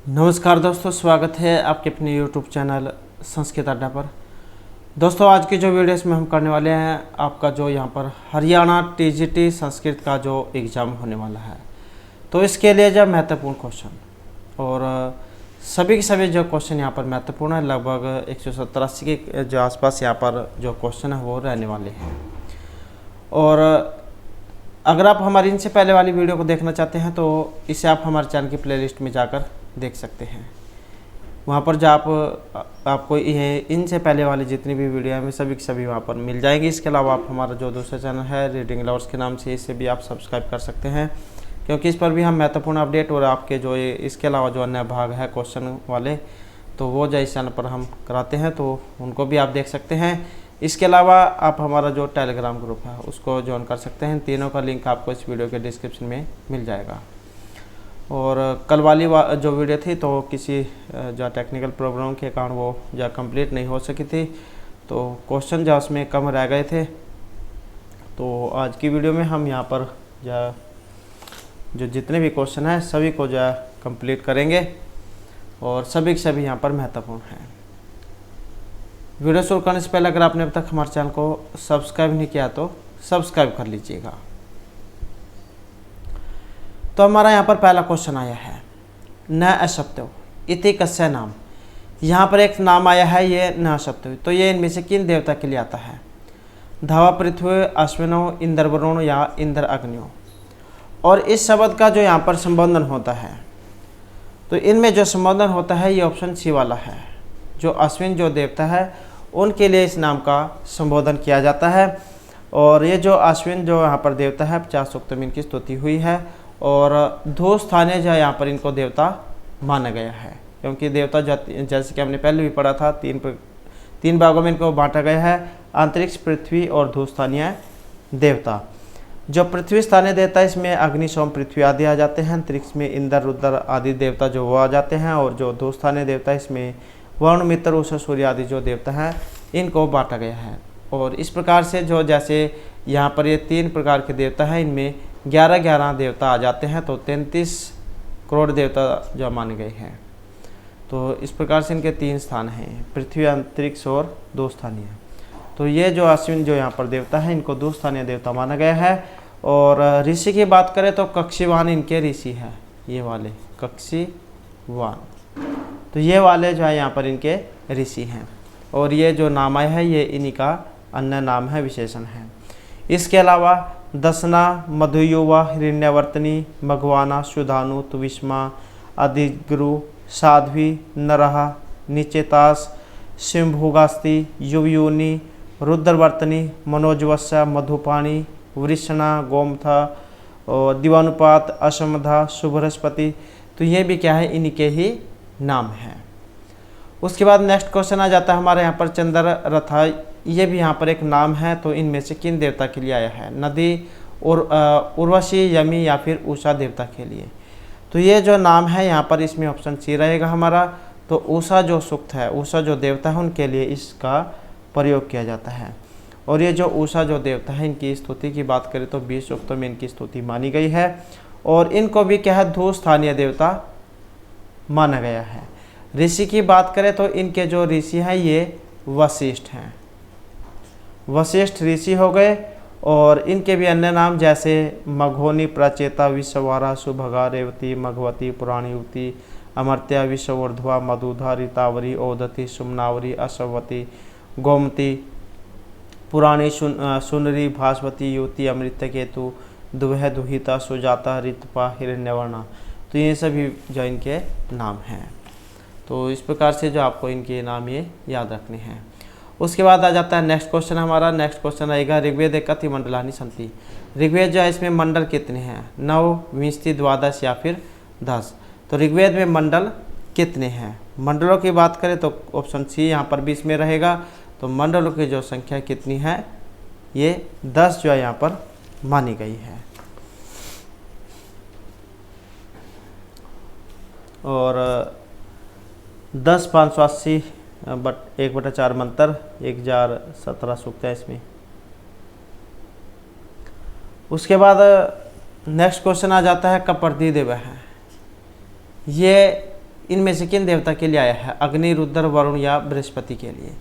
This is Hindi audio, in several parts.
नमस्कार दोस्तों, स्वागत है आपके अपने YouTube चैनल संस्कृत अड्डा पर। दोस्तों, आज की जो वीडियो इसमें हम करने वाले हैं, आपका जो यहाँ पर हरियाणा TGT संस्कृत का जो एग्ज़ाम होने वाला है, तो इसके लिए जो महत्वपूर्ण क्वेश्चन और सभी के सभी जो क्वेश्चन यहाँ पर महत्वपूर्ण है, लगभग 170-80 के जो आसपास यहाँ पर जो क्वेश्चन है वो रहने वाले हैं। और अगर आप हमारी इनसे पहले वाली वीडियो को देखना चाहते हैं तो इसे आप हमारे चैनल की प्लेलिस्ट में जाकर देख सकते हैं। वहाँ पर जो आपको ये इनसे पहले वाली जितनी भी वीडियो है सभी की सभी वहाँ पर मिल जाएंगी। इसके अलावा आप हमारा जो दूसरा चैनल है रीडिंग लवर्स के नाम से, इसे भी आप सब्सक्राइब कर सकते हैं, क्योंकि इस पर भी हम महत्वपूर्ण अपडेट और आपके जो इसके अलावा जो अन्य भाग है क्वेश्चन वाले, तो वो जो इस चैनल पर हम कराते हैं, तो उनको भी आप देख सकते हैं। इसके अलावा आप हमारा जो टेलीग्राम ग्रुप है उसको ज्वाइन कर सकते हैं। तीनों का लिंक आपको इस वीडियो के डिस्क्रिप्शन में मिल जाएगा। और कल वाली जो वीडियो थी तो किसी जो टेक्निकल प्रॉब्लम के कारण वो जो कंप्लीट नहीं हो सकी थी, तो क्वेश्चन जो उसमें कम रह गए थे। तो आज की वीडियो में हम यहाँ पर जो जितने भी क्वेश्चन हैं सभी को जो कंप्लीट करेंगे और सभी के सभी यहाँ पर महत्वपूर्ण हैं। वीडियो शुरू करने से पहले अगर आपने अब तक हमारे चैनल को सब्सक्राइब नहीं किया तो सब्सक्राइब कर लीजिएगा। तो हमारा यहाँ पर पहला क्वेश्चन आया है, न अशब्दो इति कस्य नाम। यहाँ पर एक नाम आया है, ये न अशब्दो, तो ये इनमें से किन देवता के लिए आता है? धवा पृथ्वी अश्विनो इंद्र वरुण या इंद्र अग्नियो। और इस शब्द का जो यहाँ पर संबोधन होता है, तो इनमें जो संबोधन होता है ये ऑप्शन सी वाला है। जो अश्विन जो देवता है उनके लिए इस नाम का संबोधन किया जाता है। और ये जो अश्विन जो यहाँ पर देवता है 50 सूक्त में इनकी स्तुति हुई है। और दो स्थानीय जो है यहाँ पर इनको देवता माना गया है, क्योंकि देवता जैसे कि हमने पहले भी पढ़ा था, तीन भागों में इनको बांटा गया है, अंतरिक्ष, पृथ्वी और धू स्थानीय देवता। जो पृथ्वी स्थानीय देवता इसमें अग्नि, सोम, पृथ्वी आदि आ जाते हैं। अंतरिक्ष में इंद्र, रुद्र आदि देवता जो वो आ जाते हैं। और जो धू स्थानीय देवता इसमें वरुण, मित्र, उषा, सूर्य आदि जो देवता हैं इनको बांटा गया है। और इस प्रकार से जो जैसे यहाँ पर ये 3 प्रकार के देवता हैं, इनमें 11-11 देवता आ जाते हैं, तो 33 करोड़ देवता जो माने गए हैं। तो इस प्रकार से इनके 3 स्थान हैं, पृथ्वी, अंतरिक्ष और दो स्थानीय। तो ये जो अश्विन जो यहाँ पर देवता है इनको दो स्थानीय देवता माना गया है। और ऋषि की बात करें तो कक्षीवान इनके ऋषि है, ये वाले कक्षीवान, तो ये वाले जो है यहाँ पर इनके ऋषि हैं। और ये जो नाम आया है ये इन्हीं का अन्य नाम है, विशेषण है। इसके अलावा दसना, मधुयुवा, हिरण्यवर्तनी, मघवाना, सुधानु, तुविष्मा, अधिगुरु, साध्वी, नरहा, निचेतास, शिवभुगास्ति, युवयोनि, रुद्रवर्तनी, मनोजवस्या, मधुपाणी, वृषणा, गोमथा और दिवानुपात, असमधा, सुबृहस्पति, तो ये भी क्या है, इन्हीं के ही नाम है। उसके बाद नेक्स्ट क्वेश्चन आ जाता है हमारे यहाँ पर चंद्र रथा, ये भी यहाँ पर एक नाम है। तो इनमें से किन देवता के लिए आया है? नदी और उर्वशी, यमी या फिर उषा देवता के लिए। तो ये जो नाम है यहाँ पर इसमें ऑप्शन सी रहेगा हमारा। तो उषा जो सूक्त है, उषा जो देवता है उनके लिए इसका प्रयोग किया जाता है। और ये जो उषा जो देवता है इनकी स्तुति की बात करें तो 20 सूक्तों में इनकी स्तुति मानी गई है। और इनको भी क्या है, धू स्थानीय देवता माना गया है। ऋषि की बात करें तो इनके जो ऋषि हैं ये वशिष्ठ हैं, वशिष्ठ ऋषि हो गए। और इनके भी अन्य नाम जैसे मघोनी, प्रचेता, विश्ववारा, सुभगा, रेवती, मघवती, पुराणीवती, अमर्त्या, विश्ववर्धवा, मधुधा, ऋतावरी, औदती, सुमनावरी, अश्वती, गोमती, पुराणी, सुनरी, भास्वती, युवती, अमृतकेतु, दुवह, दुहिता, सुजाता, ऋतपा, हिरण्यवर्णा, तो ये सभी जो इनके नाम हैं। तो इस प्रकार से जो आपको इनके नाम ये याद रखने हैं। उसके बाद आ जाता है नेक्स्ट क्वेश्चन हमारा। नेक्स्ट क्वेश्चन आएगा, ऋग्वेद कति मंडलानि सन्ति। ऋग्वेद जो है इसमें मंडल कितने हैं? 9, 20, 12 या फिर 10। तो ऋग्वेद में मंडल कितने हैं? मंडलों की बात करें तो ऑप्शन सी यहाँ पर 20 में रहेगा। तो मंडलों की जो संख्या कितनी है, ये 10 जो है यहाँ पर मानी गई है। और 10, 580 बट 1/4 मंत्र, 1017 सूक्त है इसमें। उसके बाद नेक्स्ट क्वेश्चन आ जाता है कपर्दी देव है। ये इनमें से किन देवता के लिए आया है? अग्नि, रुद्र, वरुण या बृहस्पति के लिए।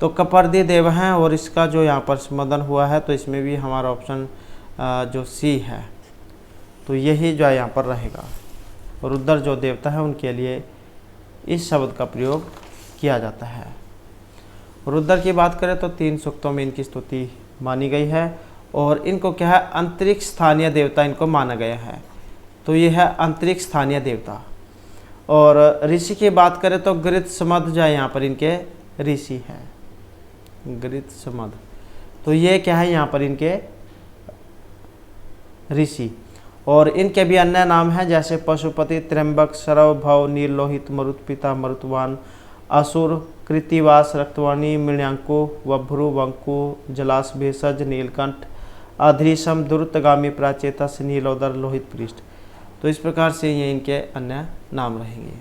तो कपर्दी देव हैं और इसका जो यहाँ पर संबोधन हुआ है तो इसमें भी हमारा ऑप्शन जो सी है तो यही जो है यहाँ पर रहेगा। रुद्र जो देवता है उनके लिए इस शब्द का प्रयोग किया जाता है। रुद्र की बात करें तो 3 सूक्तों में इनकी स्तुति मानी गई है और इनको क्या है? अंतरिक्ष स्थानीय देवता इनको माना गया है। तो ये है अंतरिक्ष स्थानीय देवता। और ऋषि की बात करें तो गृत्समद जो है यहाँ पर इनके ऋषि है, गृत्समद। तो ये क्या है? यहाँ पर इनके ऋषि। और इनके भी अन्य नाम हैं जैसे पशुपति, त्र्यंबक, सरव, भव, नीललोहित, मरुत्पिता, मरुतवान, असुर, कृतिवास, रक्तवाणी, मृण्यांकु, वभ्रु, वंकु, जलास, भेषज, नीलकंठ, अधरीशम, दुर्तगामी, प्राचेतस, नीलोदर, लोहित पृष्ठ। तो इस प्रकार से ये इनके अन्य नाम रहेंगे।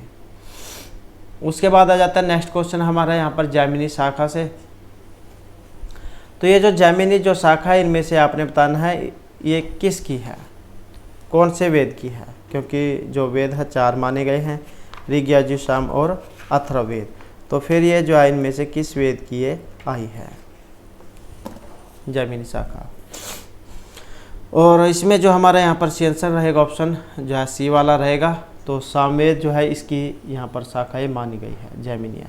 उसके बाद आ जाता है नेक्स्ट क्वेश्चन हमारा यहाँ पर जैमिनी शाखा से। तो ये जो जैमिनी जो शाखा है इनमें से आपने बताना है ये किसकी है, कौन से वेद की है, क्योंकि जो वेद है 4 माने गए हैं, ऋग, यजुर, साम और अथर्ववेद। तो फिर ये जो है इनमें से किस वेद की ये आई है? जैमिनी शाखा। और इसमें जो हमारा यहाँ पर सी आंसर रहेगा ऑप्शन जो है सी वाला रहेगा। तो सामवेद जो है इसकी यहाँ पर शाखाएँ मानी गई है जैमिनिया।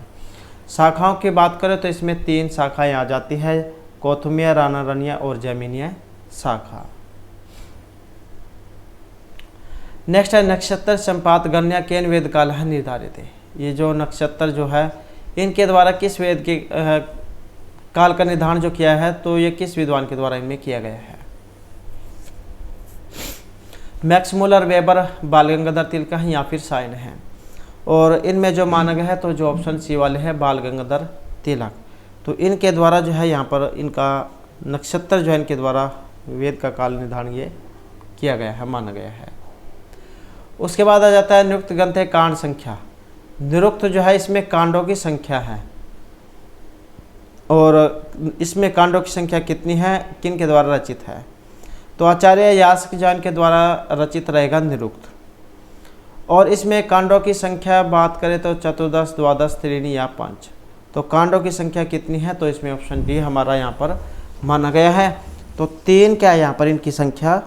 शाखाओं की बात करें तो इसमें 3 शाखाएँ आ जाती है, कौथुमिया, रानारनिया और जैमिनिया शाखा। नेक्स्ट है नक्षत्र संपात गण्या केन वेद काल है निर्धारित है। ये जो नक्षत्र जो है इनके द्वारा किस वेद के काल का निर्धारण जो किया है तो ये किस विद्वान के द्वारा इनमें किया गया है? मैक्स मुलर, वेबर, बाल गंगाधर तिलक है या फिर साइन है। और इनमें जो माना गया है तो जो ऑप्शन सी वाले है बाल गंगाधर तिलक। तो इनके द्वारा जो है यहाँ पर इनका नक्षत्र जो है इनके द्वारा वेद का काल निर्धारण ये किया गया है, माना गया है। उसके बाद आ जाता है निरुक्त ग्रंथ है कांड संख्या। निरुक्त जो है इसमें कांडों की संख्या है और इसमें कांडों की संख्या कितनी है, किन के द्वारा रचित है? तो आचार्य यास्क जैन के द्वारा रचित रहेगा निरुक्त। और इसमें कांडों की संख्या बात करें तो 14, 12, त्रीणी या 5। तो कांडों की संख्या कितनी है? तो इसमें ऑप्शन डी हमारा यहाँ पर माना गया है। तो 3 क्या यहाँ पर इनकी संख्या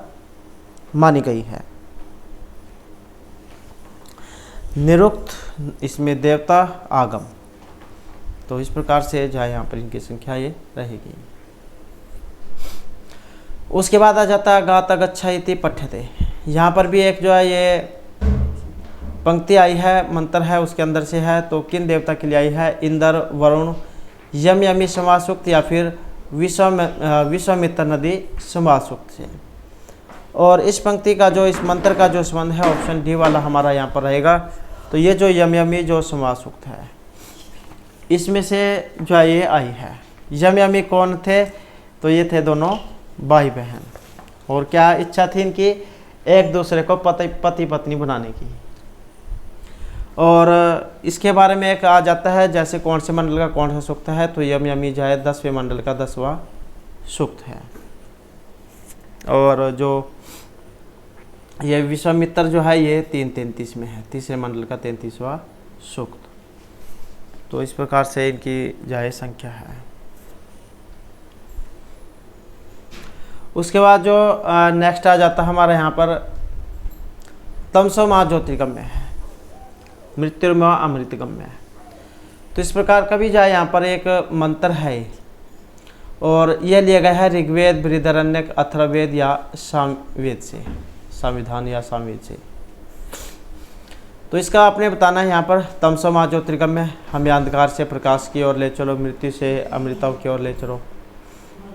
मानी गई है। निरुक्त, इसमें देवता, आगम। तो इस प्रकार से जो है यहाँ पर इनकी संख्या ये रहेगी। उसके बाद आ जाता है गाता गच्छा इति पठ्यते। यहाँ पर भी एक जो है ये पंक्ति आई है, मंत्र है उसके अंदर से है। तो किन देवता के लिए आई है? इंद्र, वरुण, यम यमी समासूक्त या फिर विश्वामित्र नदी समासूक्त से। और इस पंक्ति का जो इस मंत्र का जो संबंध है ऑप्शन डी वाला हमारा यहाँ पर रहेगा। तो ये जो यम यमी जो समासूक्त है इसमें से जो है ये आई है। यम यमी कौन थे? तो ये थे दोनों भाई बहन। और क्या इच्छा थी इनकी? एक दूसरे को पति पत्नी बनाने की। और इसके बारे में एक आ जाता है जैसे कौन से मंडल का कौन सा सूक्त है। तो यम यमी जो है 10वें मंडल का 10वां सूक्त है। और जो ये विश्वामित्र जो है ये 333 में है, तीसरे मंडल का 33वां सूक्त। तो इस प्रकार से इनकी जो है संख्या है। उसके बाद जो नेक्स्ट आ जाता है हमारे यहाँ पर तमसो महाज्योतिर्गम्य है, मृत्युर्मय अमृतगम्य है। तो इस प्रकार का भी जो है यहाँ पर एक मंत्र है और यह लिया गया है ऋग्वेद, बृहदारण्यक, अथर्ववेद या सामवेद से, संविधान या सामवेद से। तो इसका आपने बताना है यहाँ पर तमसो महाज्योतिर्गम्य, हमें अंधकार से प्रकाश की ओर ले चलो, मृत्यु से अमृतों की ओर ले चलो।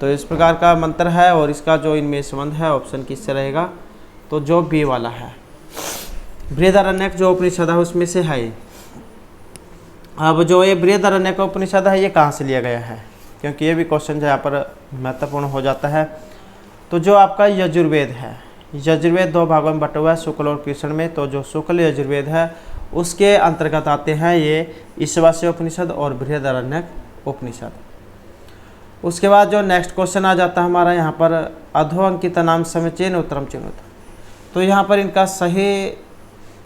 तो इस प्रकार का मंत्र है और इसका जो इनमें संबंध है ऑप्शन किससे रहेगा? तो जो बी वाला है, बृहदारण्यक जो उपनिषद है उसमें से है। अब जो ये बृहदारण्यक उपनिषद है ये कहाँ से लिया गया है? क्योंकि ये भी क्वेश्चन जो यहाँ पर महत्वपूर्ण हो जाता है। तो जो आपका यजुर्वेद है, यजुर्वेद 2 भागों में बटा हुआ है, शुक्ल और कृष्ण में। तो जो शुक्ल यजुर्वेद है उसके अंतर्गत आते हैं ये ईशावास्य उपनिषद और बृहदारण्यक उपनिषद। उसके बाद जो नेक्स्ट क्वेश्चन आ जाता है हमारा यहाँ पर अधो अंकित नाम समय चेन उत्तरम चिन्हुत। तो यहाँ पर इनका सही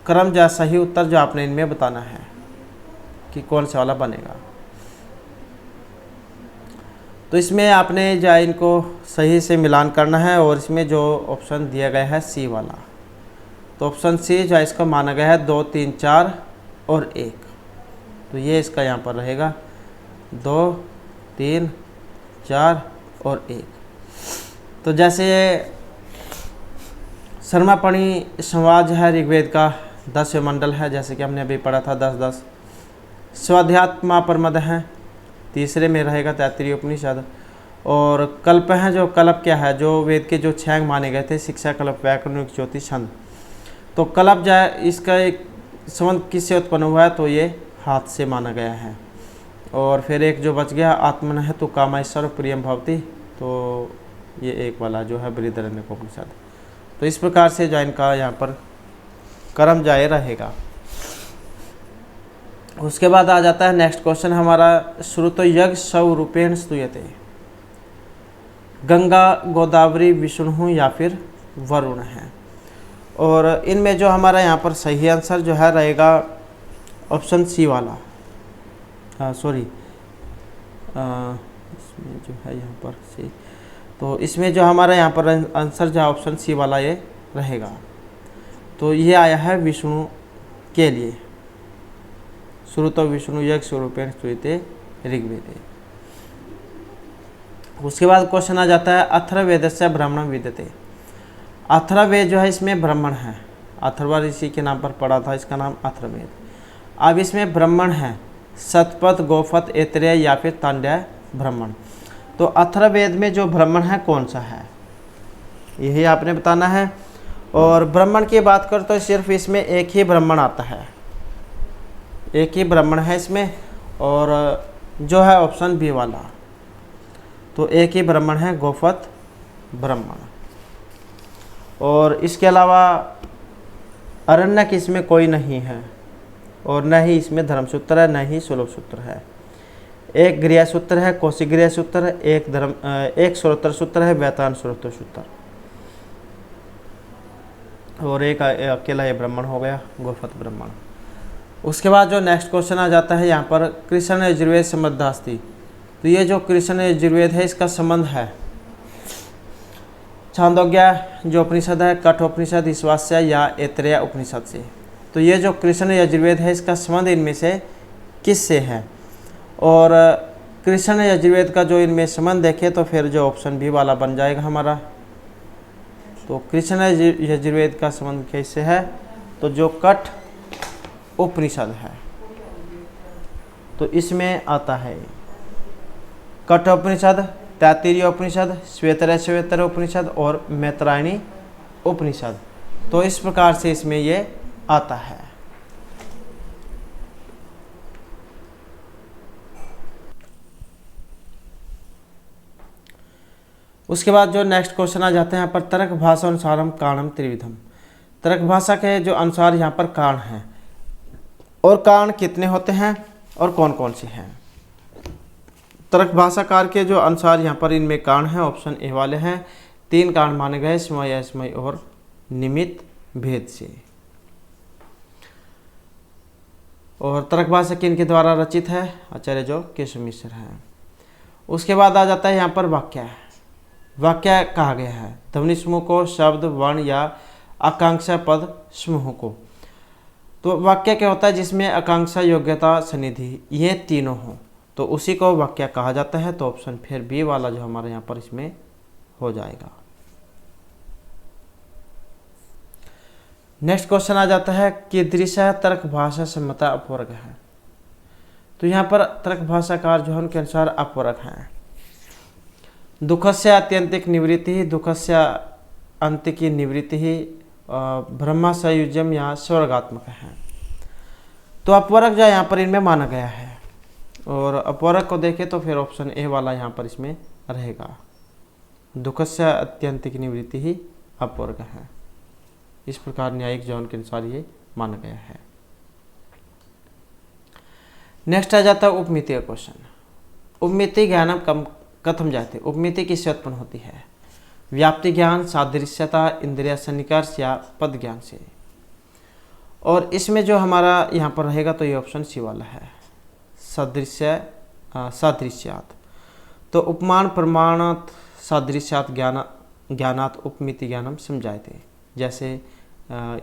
क्रम जैसा ही उत्तर जो आपने इनमें बताना है कि कौन सा वाला बनेगा। तो इसमें आपने जो इनको सही से मिलान करना है और इसमें जो ऑप्शन दिया गया है सी वाला, तो ऑप्शन सी जो इसका माना गया है 2, 3, 4 और 1, तो ये इसका यहाँ पर रहेगा 2, 3, 4 और 1। तो जैसे शर्मापणी संवाद है ऋग्वेद का 10वें मंडल है, जैसे कि हमने अभी पढ़ा था 10-10। स्वाध्यात्मा परमद है, तीसरे में रहेगा तैत्तिरीय उपनिषद। और कल्प है, जो कल्प क्या है, जो वेद के जो 6 अंग माने गए थे, शिक्षा, कल्प, व्याकरण, ज्योतिष, छंद। तो कल्प जो है इसका एक संबंध किससे उत्पन्न हुआ है, तो ये हाथ से माना गया है। और फिर एक जो बच गया आत्मन है तो कामेश्वर प्रियम भवती, तो ये एक वाला जो है बृहदारण्यकोपनिषद। तो इस प्रकार से जो इनका यहाँ पर क्रम जाए रहेगा। उसके बाद आ जाता है नेक्स्ट क्वेश्चन हमारा, श्रुतो यज्ञ स्वरूपेण स्तूयते, गंगा, गोदावरी, विष्णु या फिर वरुण है। और इनमें जो हमारा यहाँ पर सही आंसर जो है रहेगा ऑप्शन सी वाला, सॉरी इसमें जो है यहाँ पर सी, तो इसमें जो हमारा यहाँ पर आंसर जो है ऑप्शन सी वाला ये रहेगा। तो ये आया है विष्णु के लिए, श्रुतो विष्णु यज्ञ स्वरूपेण स्तूयते ऋग्वेदे। उसके बाद क्वेश्चन आ जाता है अथर्ववेदस्य ब्राह्मणं विद्यते। अथर्ववेद जो है इसमें ब्राह्मण है, अथर्व ऋषि के नाम पर पड़ा था, इसका नाम अथर्ववेद। अब इसमें ब्राह्मण है शतपथ, गोपथ, ऐतरेय या फिर तांड्य ब्राह्मण। तो अथर्ववेद में जो ब्राह्मण है कौन सा है, यही आपने बताना है। और ब्राह्मण की बात कर तो सिर्फ इसमें एक ही ब्राह्मण आता है, एक ही ब्राह्मण है इसमें, और जो है ऑप्शन बी वाला, तो एक ही ब्राह्मण है गोपथ ब्राह्मण। और इसके अलावा अरण्यक इसमें कोई नहीं है, और न ही इसमें धर्मसूत्र है, न ही सुलभ सूत्र है। एक गृह सूत्र है, कौशिक गृह सूत्र, एक श्रोत्र सूत्र है, वैतान श्रोत्र सूत्र, और एक अकेला ये ब्राह्मण हो गया गोपथ ब्राह्मण। उसके बाद जो नेक्स्ट क्वेश्चन आ जाता है यहाँ पर कृष्ण यजुर्वेद संबंधास्ति। तो ये जो कृष्ण यजुर्वेद है इसका संबंध है छांदोग्य जो उपनिषद है, कठोपनिषद, ईश्वास्य या ऐतरेय उपनिषद से। तो ये जो कृष्ण यजुर्वेद है इसका संबंध इनमें से किससे है, और कृष्ण यजुर्वेद का जो इनमें संबंध देखें तो फिर जो ऑप्शन बी वाला बन जाएगा हमारा। तो कृष्ण यजुर्वेद का संबंध कैसे है, तो जो कठ उपनिषद है तो इसमें आता है कठोपनिषद, तैत्तिरीय उपनिषद, श्वेतरेश्वर उपनिषद और मैत्रायणी उपनिषद। तो इस प्रकार से इसमें ये आता है। उसके बाद जो नेक्स्ट क्वेश्चन आ जाते हैं यहाँ पर तर्क भाषा अनुसारम कारणम त्रिविधम। तर्क भाषा के जो अनुसार यहाँ पर कारण हैं, और कारण कितने होते हैं और कौन कौन से हैं। तर्क भाषाकार के जो अनुसार यहाँ पर इनमें कारण हैं, ऑप्शन ए वाले हैं। 3 कारण माने गए, समय, असमय और निमित्त भेद से। और तर्क भाषा किनके द्वारा रचित है, आचार्य जो केशव मिश्र हैं। उसके बाद आ जाता है यहाँ पर वाक्य। वाक्य कहा गया है ध्वनि समूह को, शब्द, वर्ण या आकांक्षा पद समूह को। तो वाक्य क्या होता है जिसमें आकांक्षा, योग्यता, सन्निधि ये तीनों हों, तो उसी को वाक्य कहा जाता है। तो ऑप्शन फिर बी वाला जो हमारे यहाँ पर इसमें हो जाएगा। नेक्स्ट क्वेश्चन आ जाता है कीदृश तर्क भाषा सम्मता अपवर्ग है। तो यहाँ पर तर्क भाषाकार जो है उनके अनुसार अपवर्ग हैं। दुखस्य आत्यंतिक निवृत्ति, दुखस्य अंत की निवृत्ति ही ब्रह्मा संयुजम या स्वर्गात्मक है। तो अपवर्ग जो यहाँ पर इनमें माना गया है, और अपवर्ग को देखें तो फिर ऑप्शन ए वाला यहाँ पर इसमें रहेगा, दुखस्य अत्यंतिक निवृत्ति ही अपवर्ग है। इस प्रकार न्यायिक जौन के अनुसार ये माना गया है। नेक्स्ट आ जाता है उपमितीय क्वेश्चन। उपमिति ज्ञानम कथम जाते, उपमिति किससे उत्पन्न होती है, व्याप्ति ज्ञान, सादृश्यता, इंद्रिय सन्निकर्ष या पद ज्ञान से। और इसमें जो हमारा यहाँ पर रहेगा तो ये ऑप्शन सी वाला है, सादृश्यात। तो उपमान प्रमाणात सादृश्यात ज्ञानात उपमिति ज्ञानम समझाते। जैसे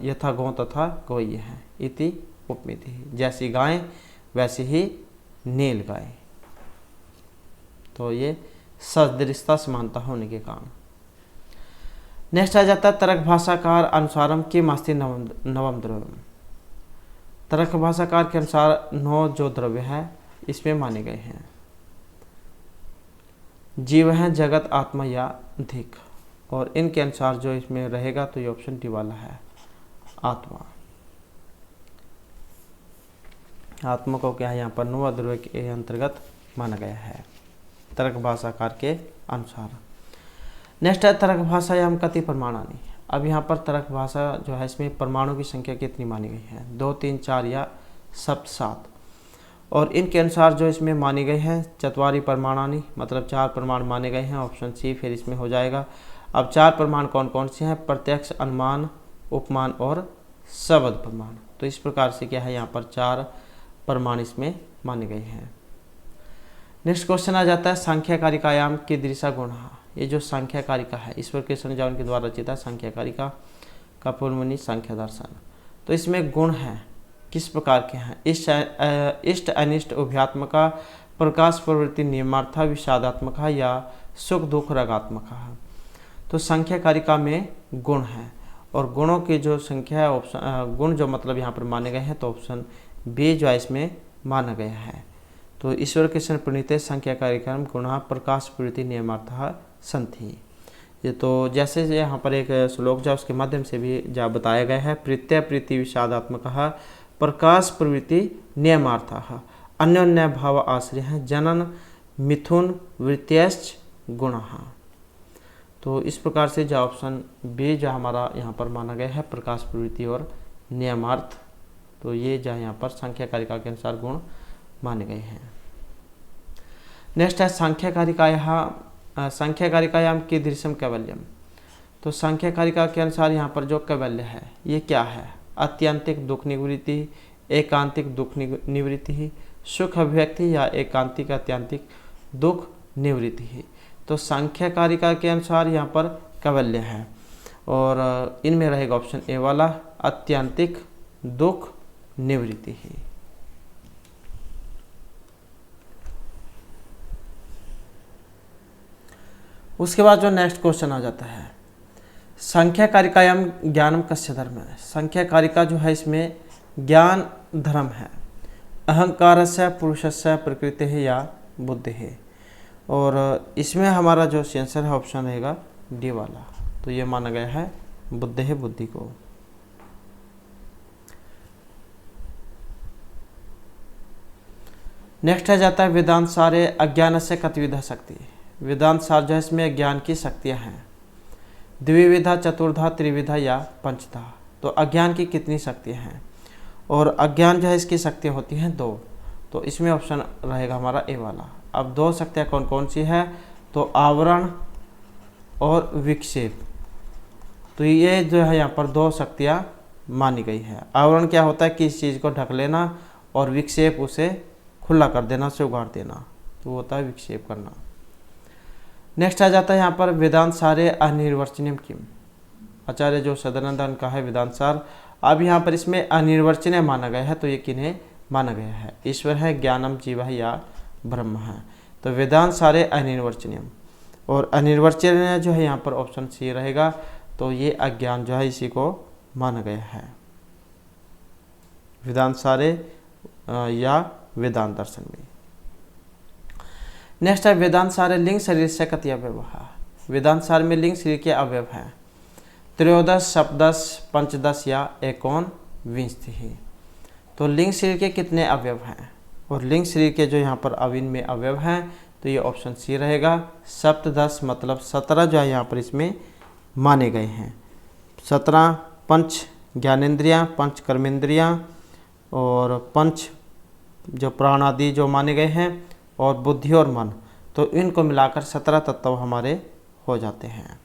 यथा गौ तथा गौय है इति उपमिति, जैसी गाय वैसी ही नील गाय। तो ये सदृशता समानता होने के कारण। नेक्स्ट आ जाता है तर्क भाषाकार अनुसारम किम अस्ति नवम द्रव्यम। तर्क भाषाकार के अनुसार 9 जो द्रव्य है इसमें माने गए हैं। जीव है, जगत, आत्मा या धिक। और इनके अनुसार जो इसमें रहेगा तो ये ऑप्शन डी वाला है, आत्मा। आत्मा को क्या है यहाँ पर 9 द्रव्य के अंतर्गत माना गया है तर्क भाषाकार के अनुसार। नेक्स्ट है तर्क भाषायाम कति प्रमाणानि। अब यहाँ पर तर्क भाषा जो है इसमें परमाणु की संख्या कितनी मानी गई है, 2, 3, 4 या सप्त 7। और इनके अनुसार जो इसमें मानी गई है चत्वारि प्रमाणानि, मतलब 4 प्रमाण माने गए हैं, ऑप्शन सी फिर इसमें हो जाएगा। अब 4 प्रमाण कौन कौन से हैं, प्रत्यक्ष, अनुमान, उपमान और शब्द प्रमाण। तो इस प्रकार से क्या है यहाँ पर 4 प्रमाण इसमें माने गए हैं। नेक्स्ट क्वेश्चन आ जाता है सांख्यकारिकायाम कीदृशा गुणः। ये जो सांख्यकारिका है ईश्वर कृष्ण जावन के द्वारा रचित है सांख्यकारिका का पूर्व मुनि सांख्य दर्शन। तो इसमें गुण हैं किस प्रकार के हैं, इष्ट अनिष्ट उभयात्मका, प्रकाश प्रवृत्ति नियमार्था, विषादात्मका या सुख दुख रागात्मक है। तो सांख्यकारिका में गुण है और गुणों की जो संख्या है ऑप्शन गुण जो मतलब यहाँ पर माने गए हैं तो ऑप्शन बी जो है इसमें माना गया है। तो ईश्वर कृष्ण प्रणीते सांख्यकारिका गुणा प्रकाश प्रवृत्ति नियमार्था संथि। ये तो जैसे यहाँ पर एक श्लोक जो उसके माध्यम से भी जा बताया गया है, प्रीत्य प्रीति विषादात्मक प्रकाश प्रवृत्ति नियमार्थ अन्योन्य भाव आश्रय जनन मिथुन वृत्त्यश्च गुण। तो इस प्रकार से जो ऑप्शन बी जो हमारा यहाँ पर माना गया है प्रकाश प्रवृत्ति और नियमार्थ, तो ये जो यहाँ पर सांख्यकारिका के अनुसार गुण माने गए हैं। नेक्स्ट है सांख्यकारिकायाम कीदृशम कैवल्यम। तो सांख्यकारिका के अनुसार यहाँ पर जो कैवल्य है ये क्या है, आत्यंतिक दुख निवृत्ति, एकांतिक दुख निवृत्ति, सुख अभिव्यक्ति या एकांतिक आत्यंतिक दुख निवृत्ति। तो सांख्यकारिका के अनुसार यहाँ पर कैवल्य है और इनमें रहेगा ऑप्शन ए वाला आत्यंतिक दुख निवृत्ति। उसके बाद जो नेक्स्ट क्वेश्चन आ जाता है सांख्यकारिकायाम ज्ञानम कस्य धर्म है। सांख्यकारिका जो है इसमें ज्ञान धर्म है, अहंकारस्य पुरुषस्य प्रकृति है या बुद्धि है। और इसमें हमारा जो आंसर है ऑप्शन रहेगा डी वाला, तो ये माना गया है बुद्धि है बुद्धि को। नेक्स्ट आ जाता है वेदांत सारे अज्ञान से कतिविधा शक्ति। वेदांत सार जो है इसमें ज्ञान की शक्तियाँ हैं, द्विविधा, चतुर्धा, त्रिविधा या पंचधा। तो अज्ञान की कितनी शक्तियाँ हैं, और अज्ञान जो है इसकी शक्तियाँ होती हैं 2। तो इसमें ऑप्शन रहेगा हमारा ए वाला। अब 2 शक्तियाँ कौन कौन सी है, तो आवरण और विक्षेप। तो ये जो है यहाँ पर 2 शक्तियाँ मानी गई है। आवरण क्या होता है कि इस चीज़ को ढक लेना, और विक्षेप उसे खुला कर देना, से उगाड़ देना, तो वो होता है विक्षेप करना। नेक्स्ट आ जाता है यहाँ पर वेदांत सारे अनिर्वचनीय किम। आचार्य जो सदानंद का है वेदांत सार। अब यहाँ पर इसमें अनिर्वचनीय माना गया है, तो ये किन्हें माना गया है, ईश्वर है, ज्ञानम जीव है या ब्रह्म है। तो वेदांत सारे अनिर्वचनीय, और अनिर्वचनीय जो है यहाँ पर ऑप्शन सी रहेगा। तो ये अज्ञान जो है इसी को माना गया है, वेदांत सारे या वेदांत दर्शन में। नेक्स्ट है वेदांत सारे लिंग शरीर से कति अवयव है। वेदांत सार में लिंग शरीर के अवयव हैं 13, 17, 15 या 19। तो लिंग शरीर के कितने अवयव हैं, और लिंग शरीर के जो यहाँ पर अविन में अवयव हैं, तो ये ऑप्शन सी रहेगा 17, मतलब 17 जो है यहाँ पर इसमें माने गए हैं। 17 पंच ज्ञानेंद्रियाँ, पंच कर्मेंद्रियाँ और पंच जो प्राण आदि जो माने गए हैं, और बुद्धि और मन। तो इनको मिलाकर 17 तत्व हमारे हो जाते हैं।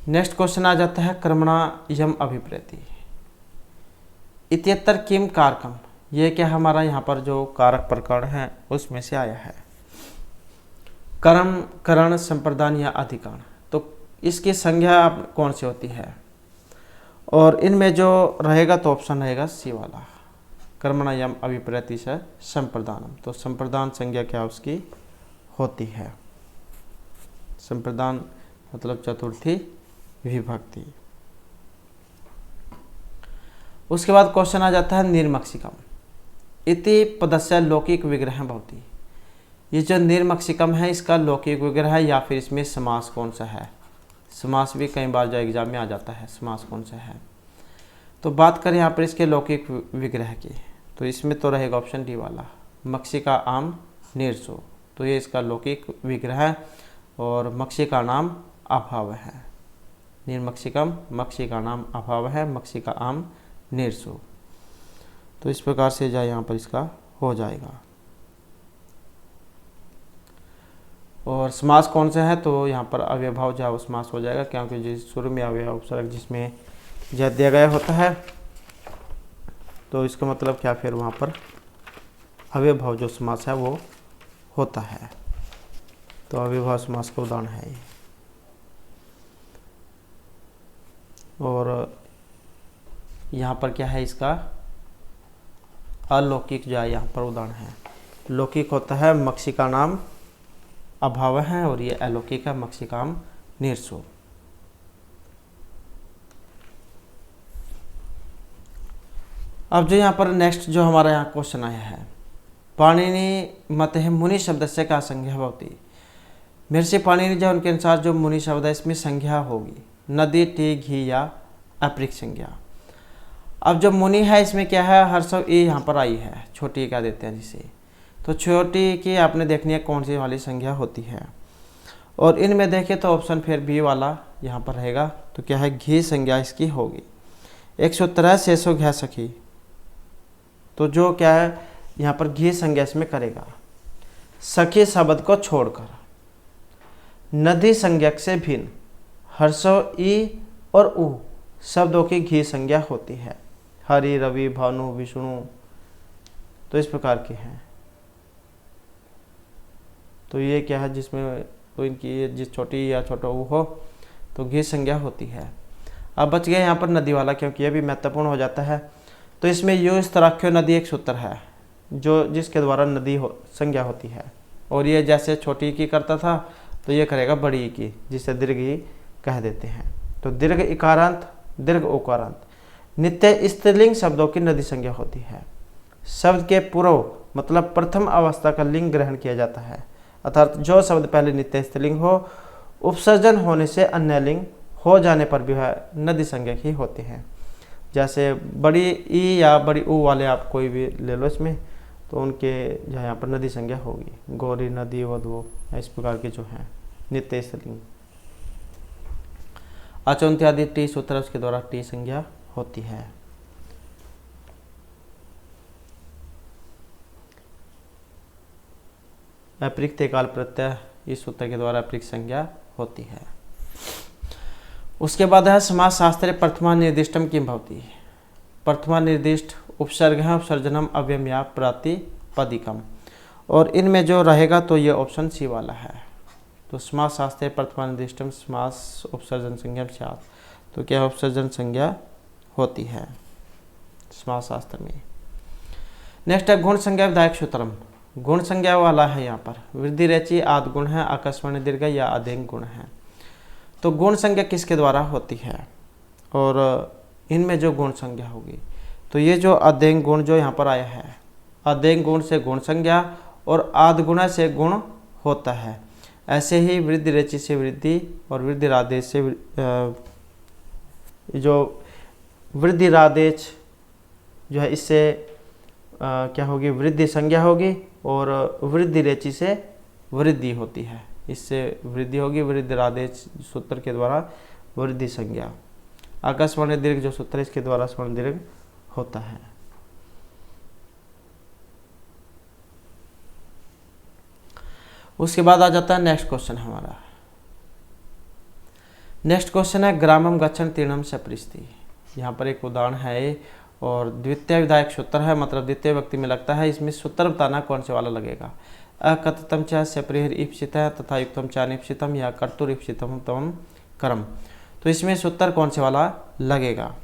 नेक्स्ट क्वेश्चन आ जाता है कर्मणा यम अभिप्रेति। इत्यत्र किम कारकम, ये क्या हमारा यहाँ पर जो कारक प्रकरण है उसमें से आया है। कर्म, करण, संप्रदान या अधिकरण, तो इसकी संज्ञा कौन सी होती है, और इनमें जो रहेगा तो ऑप्शन रहेगा सी वाला, कर्मणा यम अभिप्रेति से संप्रदानम। तो संप्रदान संज्ञा क्या उसकी होती है, संप्रदान मतलब चतुर्थी विभक्ति। उसके बाद क्वेश्चन आ जाता है निर्मक्षिकम इति पदस्य लौकिक विग्रह भवति। ये जो निर्मक्षिकम है इसका लौकिक विग्रह है या फिर इसमें समास कौन सा है। समास भी कई बार जो एग्जाम में आ जाता है, समास कौन सा है। तो बात करें यहाँ पर इसके लौकिक विग्रह की, तो इसमें तो रहेगा ऑप्शन डी वाला, मक्षी का आम निर्सो। तो ये इसका लौकिक विग्रह है और मक्षी का नाम अभाव है। निर्मक्षिकम, मक्षी का नाम अभाव है, मक्षी का आम निर्सो। तो इस प्रकार से जाए यहाँ पर इसका हो जाएगा। और समास कौन सा है, तो यहाँ पर अव्ययभाव जाव समास हो जाएगा, क्योंकि जिस शुरू में अव्यय उपसर्ग जिसमें जय दिया गया होता है, तो इसका मतलब क्या फिर वहाँ पर अव्ययभाव जो समास है वो होता है। तो अव्ययभाव समास का उदाहरण है ये। और यहाँ पर क्या है इसका अलौकिक जो है यहाँ पर उदाहरण है। लौकिक होता है मक्षी का नाम अभाव है और ये अलौकिक है मक्षी का नाम निर्सो। अब जो यहाँ पर नेक्स्ट जो हमारा यहाँ क्वेश्चन आया है, पाणिनि मत है मुनि शब्द से क्या संज्ञा होती। मेरे से पाणिनि जो उनके अनुसार जो मुनि शब्द है इसमें संज्ञा होगी नदी, टी, घी या अपरिक संज्ञा। अब जो मुनि है इसमें क्या है, हर्ष ई यहाँ पर आई है, छोटी क्या देते हैं जिसे, तो छोटी की आपने देखनी है कौन सी वाली संज्ञा होती है। और इनमें देखें तो ऑप्शन फिर बी वाला यहाँ पर रहेगा। तो क्या है, घी संज्ञा इसकी होगी। 113 से 100 घै सखी, तो जो क्या है यहाँ पर घी संज्ञा इसमें करेगा सखी शब्द को छोड़कर। नदी संज्ञक से भिन्न हर्षो ई और उ शब्दों की घी संज्ञा होती है। हरि, रवि, भानु, विष्णु, तो इस प्रकार की हैं। तो ये क्या है जिसमें तो इनकी जिस छोटी या छोटा उ हो तो घी संज्ञा होती है। अब बच गया यहाँ पर नदी वाला, क्योंकि ये भी महत्वपूर्ण हो जाता है। तो इसमें यो इस तरह नदी एक सूत्र है जो जिसके द्वारा नदी संज्ञा होती है। और ये जैसे छोटी की करता था तो ये करेगा बड़ी की, जिसे दीर्घ ही कह देते हैं। तो दीर्घ इकारांत, दीर्घ उकारांत नित्य स्त्रीलिंग शब्दों की नदी संज्ञा होती है। शब्द के पूर्व मतलब प्रथम अवस्था का लिंग ग्रहण किया जाता है, अर्थात जो शब्द पहले नित्य स्त्रीलिंग हो, उपसर्जन होने से अन्य लिंग हो जाने पर भी वह नदी संज्ञा ही होते हैं। जैसे बड़ी ई या बड़ी ऊ वाले आप कोई भी ले लो इसमें, तो उनके जो यहाँ पर नदी संज्ञा होगी। गौरी, नदी, वधु, इस प्रकार के जो हैं नित्य स्त्रीलिंग। अचोन्ति आदि टी सूत्र उसके द्वारा टी संज्ञा होती है। अपरिक्त काल प्रत्यय इस सूत्र के द्वारा अपरिक्त संज्ञा होती है। उसके बाद है समास शास्त्रे प्रथमा निर्दिष्टम किम भवति। प्रथमा निर्दिष्ट उपसर्ग है उपसर्जनम अव्ययम या प्रातिपदिकम। और इनमें जो रहेगा तो ये ऑप्शन सी वाला है। तो समास शास्त्रे प्रथमा निर्दिष्टम समास उपसर्जन संज्ञा स्यात्, तो क्या उपसर्जन संज्ञा होती है समास शास्त्र में। नेक्स्ट है गुण संज्ञा विधायक सूत्रम। गुण संज्ञा वाला है यहाँ पर वृद्धि रेचि आद गुण है, आकस्मण दीर्घ या आदेंग गुण है। तो गुण संज्ञा किसके द्वारा होती है, और इनमें जो गुण संज्ञा होगी तो ये जो आदेंग गुण जो यहाँ पर आया है, आदेंग गुण से गुण संज्ञा और आद गुण से गुण होता है। ऐसे ही वृद्धि रेचि से वृद्धि और वृद्धि रादेश से जो वृद्धि रादेश जो है इससे क्या होगी, वृद्धि संज्ञा होगी। और वृद्धि रेचि से वृद्धि होती है, इससे वृद्धि होगी। वृद्धि रादेश सूत्र के द्वारा वृद्धि संज्ञा। आकस्मण दीर्घ जो सूत्र है इसके द्वारा स्वर्ण दीर्घ होता है। उसके बाद आ जाता है नेक्स्ट क्वेश्चन हमारा। नेक्स्ट क्वेश्चन है ग्रामम गच्छन तीर्णम सप्रिस्ति। यहाँ पर एक उदाहरण है और द्वितीय विधायक सूत्र है, मतलब द्वितीय व्यक्ति में लगता है। इसमें सूत्र बताना कौन से वाला लगेगा। अकथितम च सप्रिय ईप्सित तथा युक्तम च अनिप्सितम या कर्तुर ईप्सितम तम कर्म। तो इसमें सूत्र कौन से वाला लगेगा।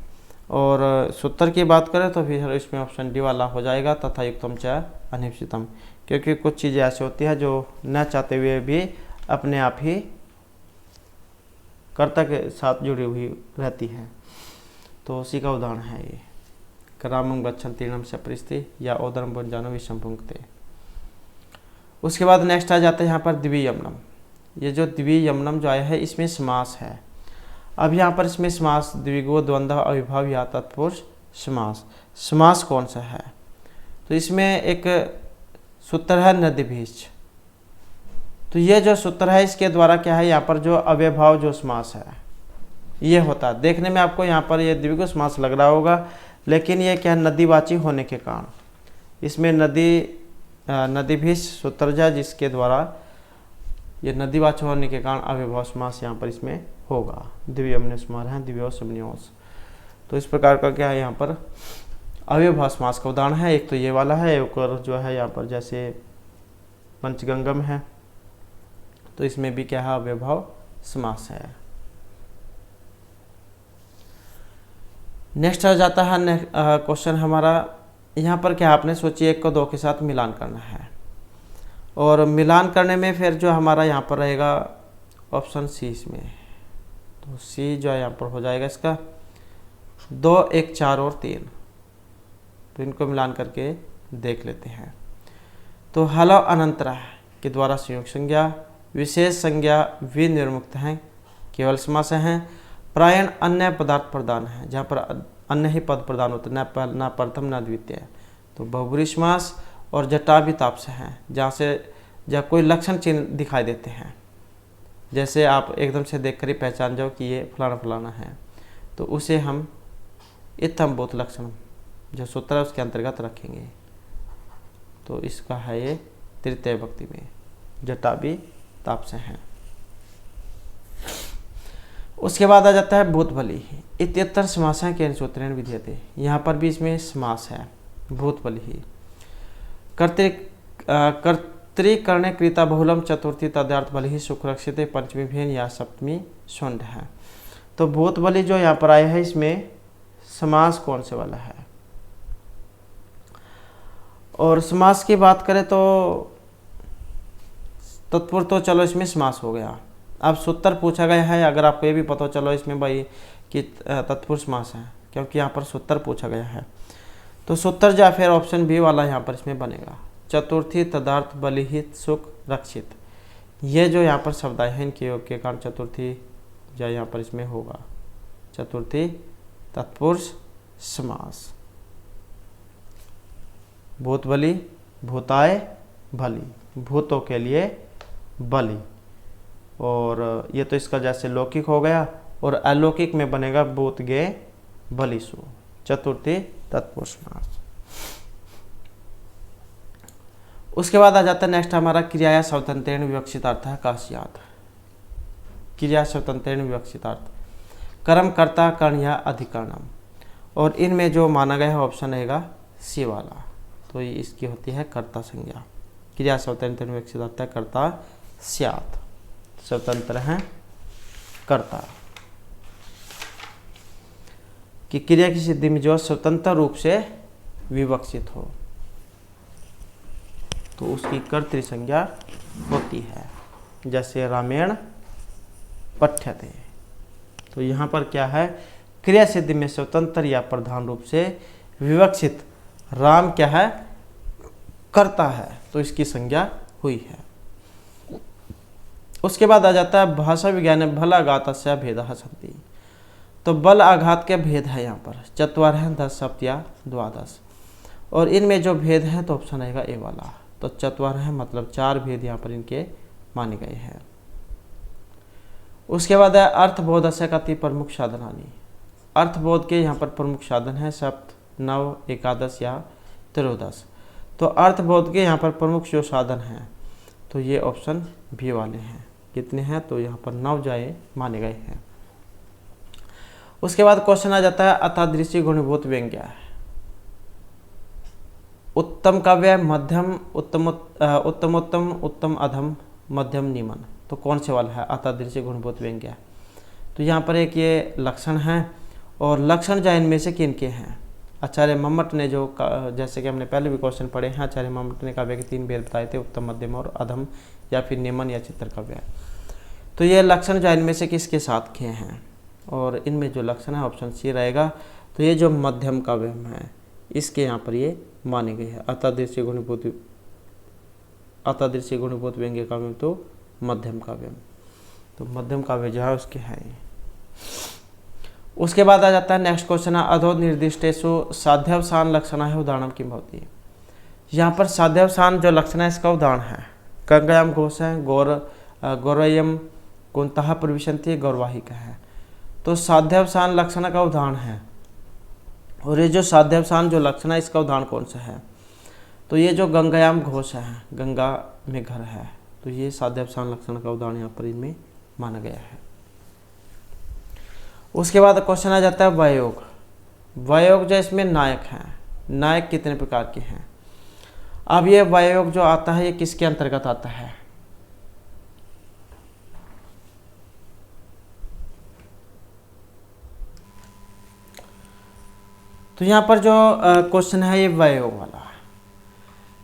और सूत्र की बात करें तो फिर इसमें ऑप्शन डी वाला हो जाएगा, तथा युक्तम च अनिप्सितम, क्योंकि कुछ चीज़ें ऐसी होती है जो न चाहते हुए भी अपने आप ही कर्ता के साथ जुड़ी हुई रहती हैं। तो उसी का उदाहरण है ये ग्रामम गच्छन तीर्णम सप्रिस्ति या ओदरम भुंजानो विषम पुंक्ते। उसके बाद नेक्स्ट आ जाता है यहाँ पर द्वियमनम। ये जो द्वियमनम जो आया है इसमें समास है। अब यहाँ पर इसमें समास द्विगु द्वंद्व अविभाव या तत्पुरुष समास। समास कौन सा है, तो इसमें एक सूत्र है नदिभीच। तो ये जो सूत्र है इसके द्वारा क्या है, यहाँ पर जो अव्यभाव जो समास है ये होता है। देखने में आपको यहाँ पर ये द्विगु समास लग रहा होगा, लेकिन ये क्या नदीवाची होने के कारण इसमें नदीभीच सूत्र है, जिसके द्वारा ये नदीवाची होने के कारण अव्यभाव समास यहाँ पर इसमें होगा। द्वियमन समास है द्वियो समन्योस। तो इस प्रकार का क्या है यहाँ पर अव्यभाव समास का उदाहरण है। एक तो ये वाला है, एक और जो है यहाँ पर जैसे पंचगंगम है, तो इसमें भी क्या है अव्यभाव समास है। नेक्स्ट आ जाता है क्वेश्चन हमारा। यहाँ पर क्या आपने सोचिए एक को दो के साथ मिलान करना है, और मिलान करने में फिर जो हमारा यहाँ पर रहेगा ऑप्शन सी इसमें। तो सी जो है यहाँ पर हो जाएगा इसका 2 1 4 और 3। तो इनको मिलान करके देख लेते हैं। तो हल अनंतरा के द्वारा संयोग संज्ञा, विशेष संज्ञा विनिर्मुक्त हैं, केवल समास हैं, प्रायण अन्य पदार्थ प्रदान है, जहाँ पर अन्य ही पद प्रदान होते हैं, न प्रथम न द्वितीय। तो बहुब्रीहि समास और जटाभिताप्स हैं, जहाँ कोई लक्षण चिन्ह दिखाई देते हैं, जैसे आप एकदम से देखकर ही पहचान जाओ कि ये फलाना फलाना है, तो उसे हम इत्थम बोध लक्षण जो सूत्र है उसके अंतर्गत रखेंगे। तो इसका है ये तृतीय विभक्ति में जटाभिताप्स हैं। उसके बाद आ जाता है भूतबली। इत्यत्र समासः केन सूत्रेण विधीयते। यहाँ पर भी इसमें समास है भूतबली। कर्तृकरणे कृता बहुलम चतुर्थी तदर्थ बलि सुखरक्षिते पंचमी भेन या सप्तमी शुंड है। तो भूतबली जो यहाँ पर आया है इसमें समास कौन से वाला है। और समास की बात करें तो तत्पुरुष तो चलो इसमें समास हो गया। अब सूत्र पूछा गया है, अगर आपको ये भी पता चलो इसमें भाई कि तत्पुरुष समास है, क्योंकि यहाँ पर सूत्र पूछा गया है। तो सूत्र या फिर ऑप्शन बी वाला यहाँ पर इसमें बनेगा, चतुर्थी तदार्थ बलिहित सुख रक्षित। ये जो यहाँ पर शब्द आए हैं इनके योग के कारण चतुर्थी जो यहाँ पर इसमें होगा, चतुर्थी तत्पुरुष समास। भूत बलि, भूताय बलि, भूतों के लिए बलि। और ये तो इसका जैसे लौकिक हो गया, और अलौकिक में बनेगा भूत गे बलिसु, चतुर्थी तत्पुरुष समास। उसके बाद आ जाता है नेक्स्ट हमारा क्रियाया स्वतंत्रेण विवक्षितार्थः का स्यात्। क्रिया स्वतंत्रेण विवक्षितार्थ कर्म कर्ता कर्ण या अधिकरणम, और इनमें जो माना गया है ऑप्शन रहेगा सी वाला। तो ये इसकी होती है कर्ता संज्ञा। क्रिया स्वतंत्रेण विवक्षितार्थः कर्ता स्यात्, स्वतंत्र है कर्ता कि क्रिया की सिद्धि में जो स्वतंत्र रूप से विवक्षित हो तो उसकी कर्तृ संज्ञा होती है, जैसे रामेण पठ्यते। तो यहाँ पर क्या है, क्रिया सिद्धि में स्वतंत्र या प्रधान रूप से विवक्षित राम क्या है, कर्ता है, तो इसकी संज्ञा हुई है। उसके बाद आ जाता है भाषा विज्ञान बल आघातस्य भेदः सन्ति। तो बल आघात के भेद है यहाँ पर, चत्वारः 10 सप्त या 12। और इनमें जो भेद है तो ऑप्शन रहेगा ए वाला। तो चत्वारः मतलब 4 भेद यहाँ पर इनके माने गए हैं। उसके बाद है अर्थबोधस्य कति प्रमुख साधनानि। अर्थबोध के यहाँ पर प्रमुख साधन है सप्त, 9, 11 या 13। तो अर्थबोध के यहाँ पर प्रमुख जो साधन हैं तो ये ऑप्शन बी वाले हैं। कितने हैं, तो यहाँ पर 9 जाए माने गए हैं। उसके बाद क्वेश्चन आ जाता है अतादृशी गुणीभूत व्यंग्य। उत्तम काव्य, मध्यम, उत्तमोत्तम, उत्तम अधम, मध्यम निम्न। तो कौन से वाला है अतादृशी गुणीभूत व्यंग्य? तो यहाँ पर एक ये लक्षण है, और लक्षण जो इनमें से किन के हैं? आचार्य मम्मट ने जो जैसे कि हमने पहले भी क्वेश्चन पढ़े हैं, आचार्य मम्मट ने काव्य के 3 भेद बताए थे, उत्तम, मध्यम और अधम, या फिर निम्न या चित्र काव्य। तो ये लक्षण जो इनमें से किसके साथ के हैं? और इनमें जो लक्षण है ऑप्शन सी रहेगा। तो ये जो मध्यम काव्य है इसके यहाँ पर ये माने गए हैं अतादृशी गुणीभूत व्यंग्य काव्य, तो मध्यम काव्य। तो मध्यम काव्य जो है उसके हैं। उसके बाद आ जाता है नेक्स्ट क्वेश्चन है अधो निर्दिष्टेषु साध्यवसान लक्षण है उदाहरण किम भवति। यहाँ पर साध्यवसान जो लक्षण है इसका उदाहरण है गंगायाम घोष है, गौरयम कुंतः प्रविशन्ति, गौरवाहिक है। तो साध्यवसान लक्षण का उदाहरण है, और ये जो साध्यवसान जो लक्षण है इसका उदाहरण कौन सा है? तो ये जो गंगायाम घोष है, गंगा में घर है, तो ये साध्यवसान लक्षण का उदाहरण यहाँ पर इनमें माना गया है। उसके बाद क्वेश्चन आ जाता है वयोग। वयोग जो इसमें नायक हैं, नायक कितने प्रकार के हैं? अब ये वयोग जो आता है ये किसके अंतर्गत आता है? तो यहाँ पर जो क्वेश्चन है ये वयोग वाला है।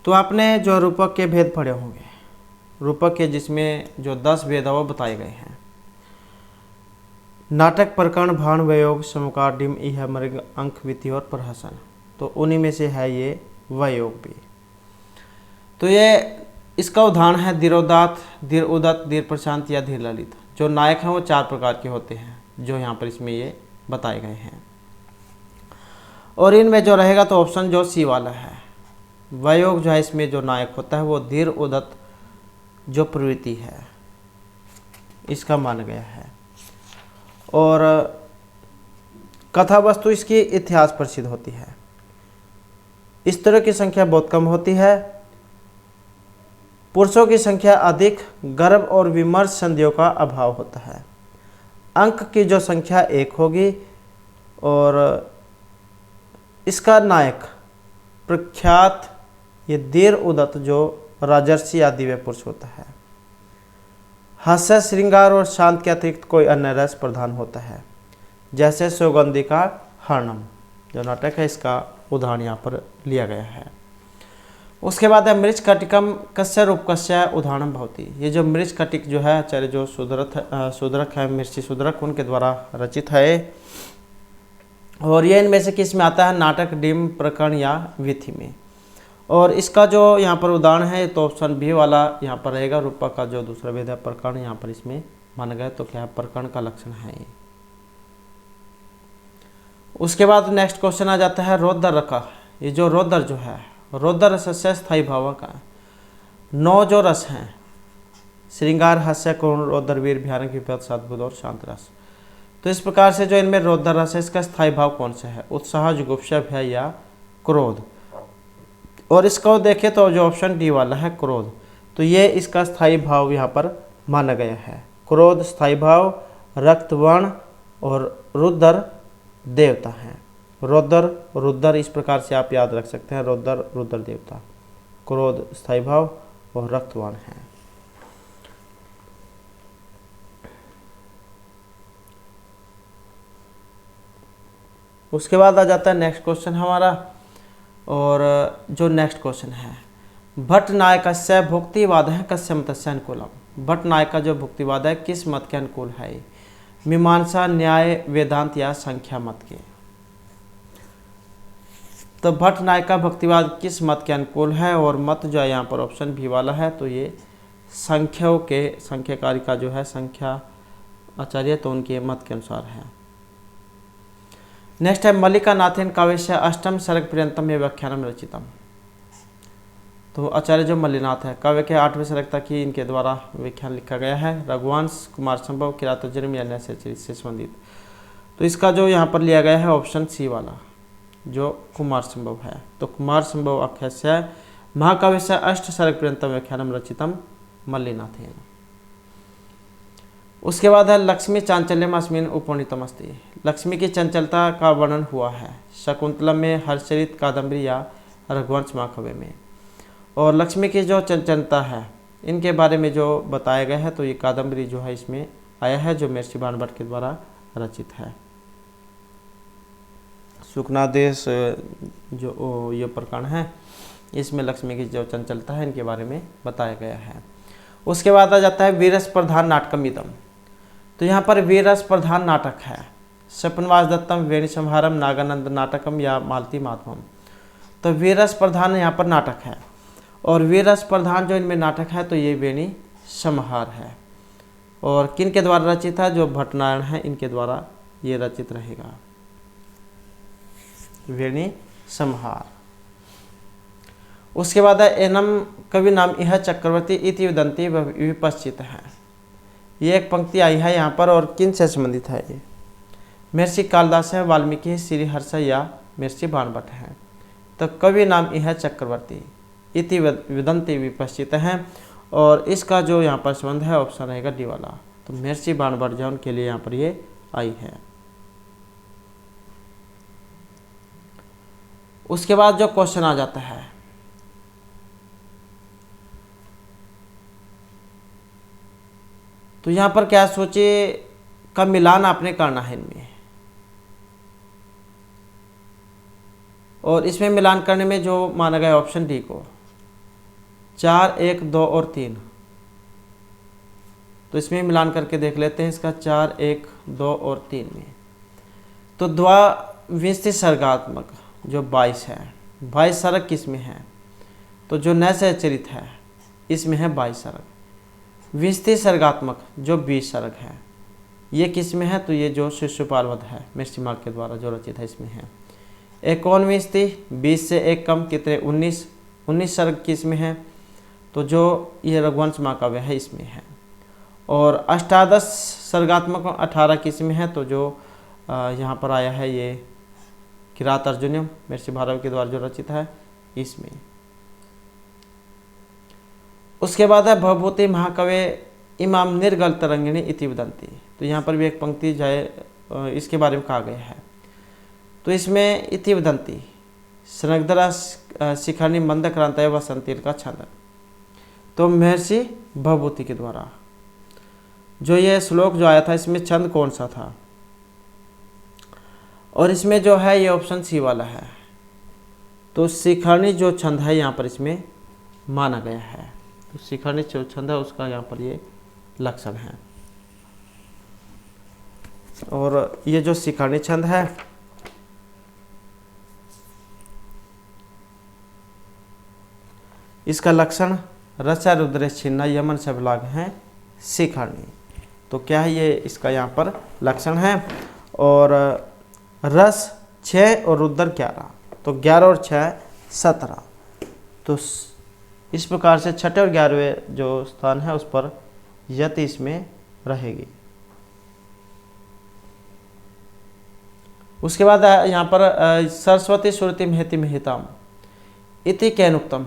तो आपने जो रूपक के भेद पढ़े होंगे, रूपक के जिसमें जो 10 भेद है वो बताए गए हैं। नाटक, प्रकरण, भाण, वयोग, समुकार, डिम, इह, मृग, अंक, विधि और प्रहसन। तो उन्हीं में से है ये वयोग भी। तो ये इसका उदाहरण है धीरोदात, धीर उदत, धीर प्रशांत या धीर ललित। जो नायक हैं वो 4 प्रकार के होते हैं जो यहाँ पर इसमें ये बताए गए हैं। और इनमें जो रहेगा तो ऑप्शन जो सी वाला है, वयोग जो है इसमें जो नायक होता है वो धीर उदत जो प्रवृत्ति है इसका माना गया है। और कथा वस्तु इसकी इतिहास प्रसिद्ध होती है। स्त्रियों की संख्या बहुत कम होती है, पुरुषों की संख्या अधिक, गर्भ और विमर्श संधियों का अभाव होता है। अंक की जो संख्या 1 होगी, और इसका नायक प्रख्यात ये धीर उदत जो राजर्षि या दिव्य पुरुष होता है। हास्य, श्रृंगार और शांत के अतिरिक्त कोई अन्य रस प्रधान होता है, जैसे सौगंधी का हरणम जो नाटक है इसका उदाहरण यहाँ पर लिया गया है। उसके बाद है मृच कटिकम कस्य रूपकस्य उदाहरण भवति। ये जो मृच कटिक जो है आचार्य जो सुदरक है, मिर्ची सुदरक, उनके द्वारा रचित है। और ये इनमें से किस में आता है? नाटक, डिम, प्रकरण या विधि में। और इसका जो यहाँ पर उदाहरण है तो ऑप्शन बी वाला यहाँ पर रहेगा। रूपक का जो दूसरा भेद है प्रकरण, यहाँ पर इसमें माना गया तो क्या है? प्रकरण का लक्षण है ये। उसके बाद नेक्स्ट क्वेश्चन आ जाता है रौद्र का। ये जो रौद्र जो है, रौद्र रस से स्थायी भाव का 9 जो रस हैं, श्रृंगार, हास्य, करुण, रौद्र, वीर, भयानक, विपद, सद्बुद्ध और शांत रस। तो इस प्रकार से जो इनमें रौद्र रस है इसका स्थायी भाव कौन सा है? उत्साह, जुगुप्सा, भय या क्रोध। और इसको देखें तो जो ऑप्शन डी वाला है क्रोध, तो ये इसका स्थायी भाव यहाँ पर माना गया है। क्रोध स्थायी भाव, रक्तवर्ण और रुद्र देवता हैं। रौद्र, रुद्र इस प्रकार से आप याद रख सकते हैं, रौद्र, रुद्र देवता, क्रोध स्थायी भाव और रक्तवर्ण है। उसके बाद आ जाता है नेक्स्ट क्वेश्चन हमारा। और जो नेक्स्ट क्वेश्चन है भट्ट नायकस्य भुक्तिवाद है कस्य मतस्य अनुकूलम। भट्ट नायक का जो भुक्तिवाद है किस मत के अनुकूल है? मीमांसा, न्याय, वेदांत या संख्या मत के। तो भट्ट नायक का भक्तिवाद किस मत के अनुकूल है? और मत जो है यहाँ पर ऑप्शन भी वाला है, तो ये संख्याओं के संख्याकारी का जो है संख्या आचार्य तो उनके मत के अनुसार है। नेक्स्ट है मल्लिका नाथेन काव्यस्य अष्टम सर्ग पर्यंतम ये व्याख्यानम रचितम। तो आचार्य जो मल्लिनाथ है काव्य के 8वें सर्ग तक ही इनके द्वारा व्याख्यान लिखा गया है। रघुवंश, कुमार संभव, किरातोजन्म या न्याय से संबंधित। तो इसका जो यहाँ पर लिया गया है ऑप्शन सी वाला जो कुमार संभव है। तो कुमार संभव आख्यास्य महाकाव्यस्य अष्ट सर्ग पर्यंतम व्याख्यानम रचितम मल्लिनाथेन। उसके बाद है लक्ष्मी चांचल्यम अस्मिन उपनीतम अस्ति। लक्ष्मी की चंचलता का वर्णन हुआ है शकुंतलम में, हर्षचरित कादम्बरी या रघुवंश महाकाव्य में। और लक्ष्मी की जो चंचलता है इनके बारे में जो बताया गया है तो ये कादम्बरी जो है इसमें आया है, जो महर्षि बाणभट्ट के द्वारा रचित है। शुकनादेश जो ये प्रकरण है इसमें लक्ष्मी की जो चंचलता है इनके बारे में बताया गया है। उसके बाद आ जाता है वीरस प्रधान नाटकम इदम। तो यहाँ पर वीरस प्रधान नाटक है स्वप्नवास दत्तम वेणी संहारम नागानंद नाटकम या मालती माधवम। तो वीरस प्रधान यहाँ पर नाटक है और वीरस प्रधान जो इनमें नाटक है तो ये वेणी संहार है। और किन के द्वारा रचित है? जो भट्टनारायण है इनके द्वारा ये रचित रहेगा वेणी संहार। उसके बाद है एनम कवि नाम यह चक्रवर्ती इति विदंती विपश्चित है। ये एक पंक्ति आई है यहाँ पर और किन से संबंधित है? ये महर्षि कालिदास है, वाल्मीकि, श्री हर्ष या महर्षि बाणभट्ट है। तो कवि नाम यह चक्रवर्ती इति विदंती विपश्चित है और इसका जो यहाँ पर संबंध है ऑप्शन रहेगा डी वाला। तो महर्षि बाणभट्ट जो उनके लिए यहाँ पर ये आई है। उसके बाद जो क्वेश्चन आ जाता है तो यहाँ पर क्या सोचे का मिलान आपने करना है इनमें, और इसमें मिलान करने में जो माना गया ऑप्शन डी को 4, 1, 2 और 3। तो इसमें मिलान करके देख लेते हैं इसका 4, 1, 2 और 3 में। तो द्वाविंशति सर्गात्मक जो 22 है, 22 सर्ग किस में है? तो जो न सहचरित है इसमें है 22 सर्ग। विंशति सर्गात्मक जो 20 सर्ग है ये किस में है? तो ये जो शिशुपाल वध है महर्षि मार्ग के द्वारा जो रचित है इसमें है। 51 20 से 1 कम कितने? 19 सर्ग किस में है? तो जो ये रघुवंश महाकाव्य है इसमें है। और 18 सर्गात्मक 18 किस में है? तो जो यहाँ पर आया है ये किरात अर्जुनियम महर्षि भारवी के द्वारा जो रचित है इसमें। उसके बाद है भवभूति महाकाव्य इमाम निर्गल तरंगिणी इति वदन्ति। तो यहाँ पर भी एक पंक्ति जाए इसके बारे में कहा गया है। तो इसमें इति वदन्ति स्नग्धरा शिखानी मंदक्रांत वसंतील का छंद। तो महर्षि भवभूति के द्वारा जो ये श्लोक जो आया था इसमें छंद कौन सा था? और इसमें जो है ये ऑप्शन सी वाला है। तो शिखरणी जो छंद है यहाँ पर इसमें माना गया है। तो शिखरणी जो छंद है उसका यहाँ पर ये लक्षण है। और ये जो शिखरणी छंद है इसका लक्षण रसा रुद्र छिन्ना यमन सब लाग हैं शिखरणी। तो क्या है ये इसका यहाँ पर लक्षण है। और रस 6 और रुद्र 11। तो 11 और 6 17। तो इस प्रकार से छठे और 11वें जो स्थान है उस पर यति इसमें रहेगी। उसके बाद यहाँ पर सरस्वती श्रुति महति महताम इति कैनुक्तम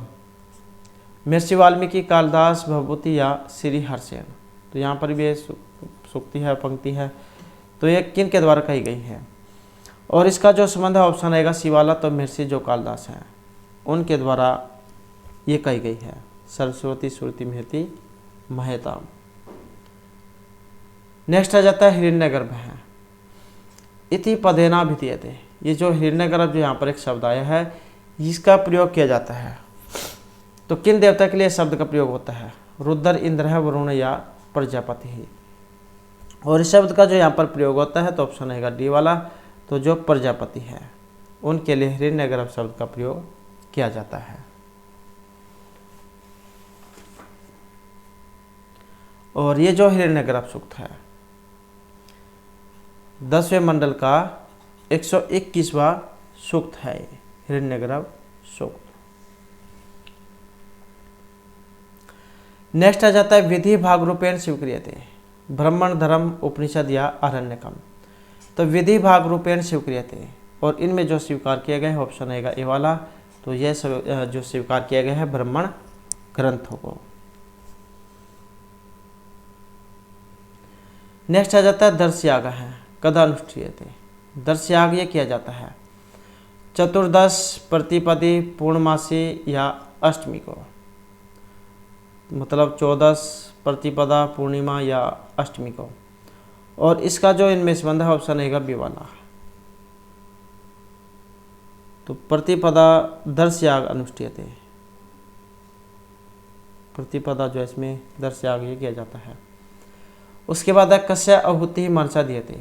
महर्षि वाल्मीकि कालिदास भवभूति या श्री हर्षेन। तो यहाँ पर भी सूक्ति है पंक्ति है। तो ये किन के द्वारा कही गई है? और इसका जो संबंध है ऑप्शन रहेगा सी वाला। तो महर्षि जो कालिदास हैं उनके द्वारा ये कही गई है सरस्वती श्रुति महति महताम। नेक्स्ट आ जाता है हिरण्यगर्भ है इति पदेना भिधीयते। ये जो हिरण्यगर्भ जो यहाँ पर एक शब्द आया है इसका प्रयोग किया जाता है। तो किन देवता के लिए शब्द का प्रयोग होता है? रुद्र, इंद्र, वरुण या प्रजापति ही। और इस शब्द का जो यहाँ पर प्रयोग होता है तो ऑप्शन रहेगा डी वाला। तो जो प्रजापति है उनके लिए हिरण्यगर्भ शब्द का प्रयोग किया जाता है। और ये जो हिरण्यगर्भ सूक्त है 10वें मंडल का 121वां सूक्त है हिरण्यगर्भ सूक्त। नेक्स्ट आ जाता है विधि भाग रूपेण स्वीक्रियते ब्राह्मण धर्म उपनिषद या आरण्यकम। तो विधि भाग रूपेण स्वीक्रियते और इनमें जो स्वीकार किया गया है ऑप्शन रहेगा ए वाला। तो यह जो स्वीकार किया गया है ब्राह्मण ग्रंथों को। नेक्स्ट आ जाता है दर्शयाग है, कदा अनुष्ठीयते। दर्शयाग ये किया जाता है चतुर्दश, प्रतिपदी, पूर्णमासी या अष्टमी को, मतलब 14 प्रतिपदा, पूर्णिमा या अष्टमी को। और इसका जो इनमें संबंध है ऑप्शन रहेगा बी वाला। तो प्रतिपदा दर्शयाग अनुष्ठीयते, प्रतिपदा जो है इसमें दर्शयाग ये किया जाता है। उसके बाद है कस्य आहुति मनसा दीयते।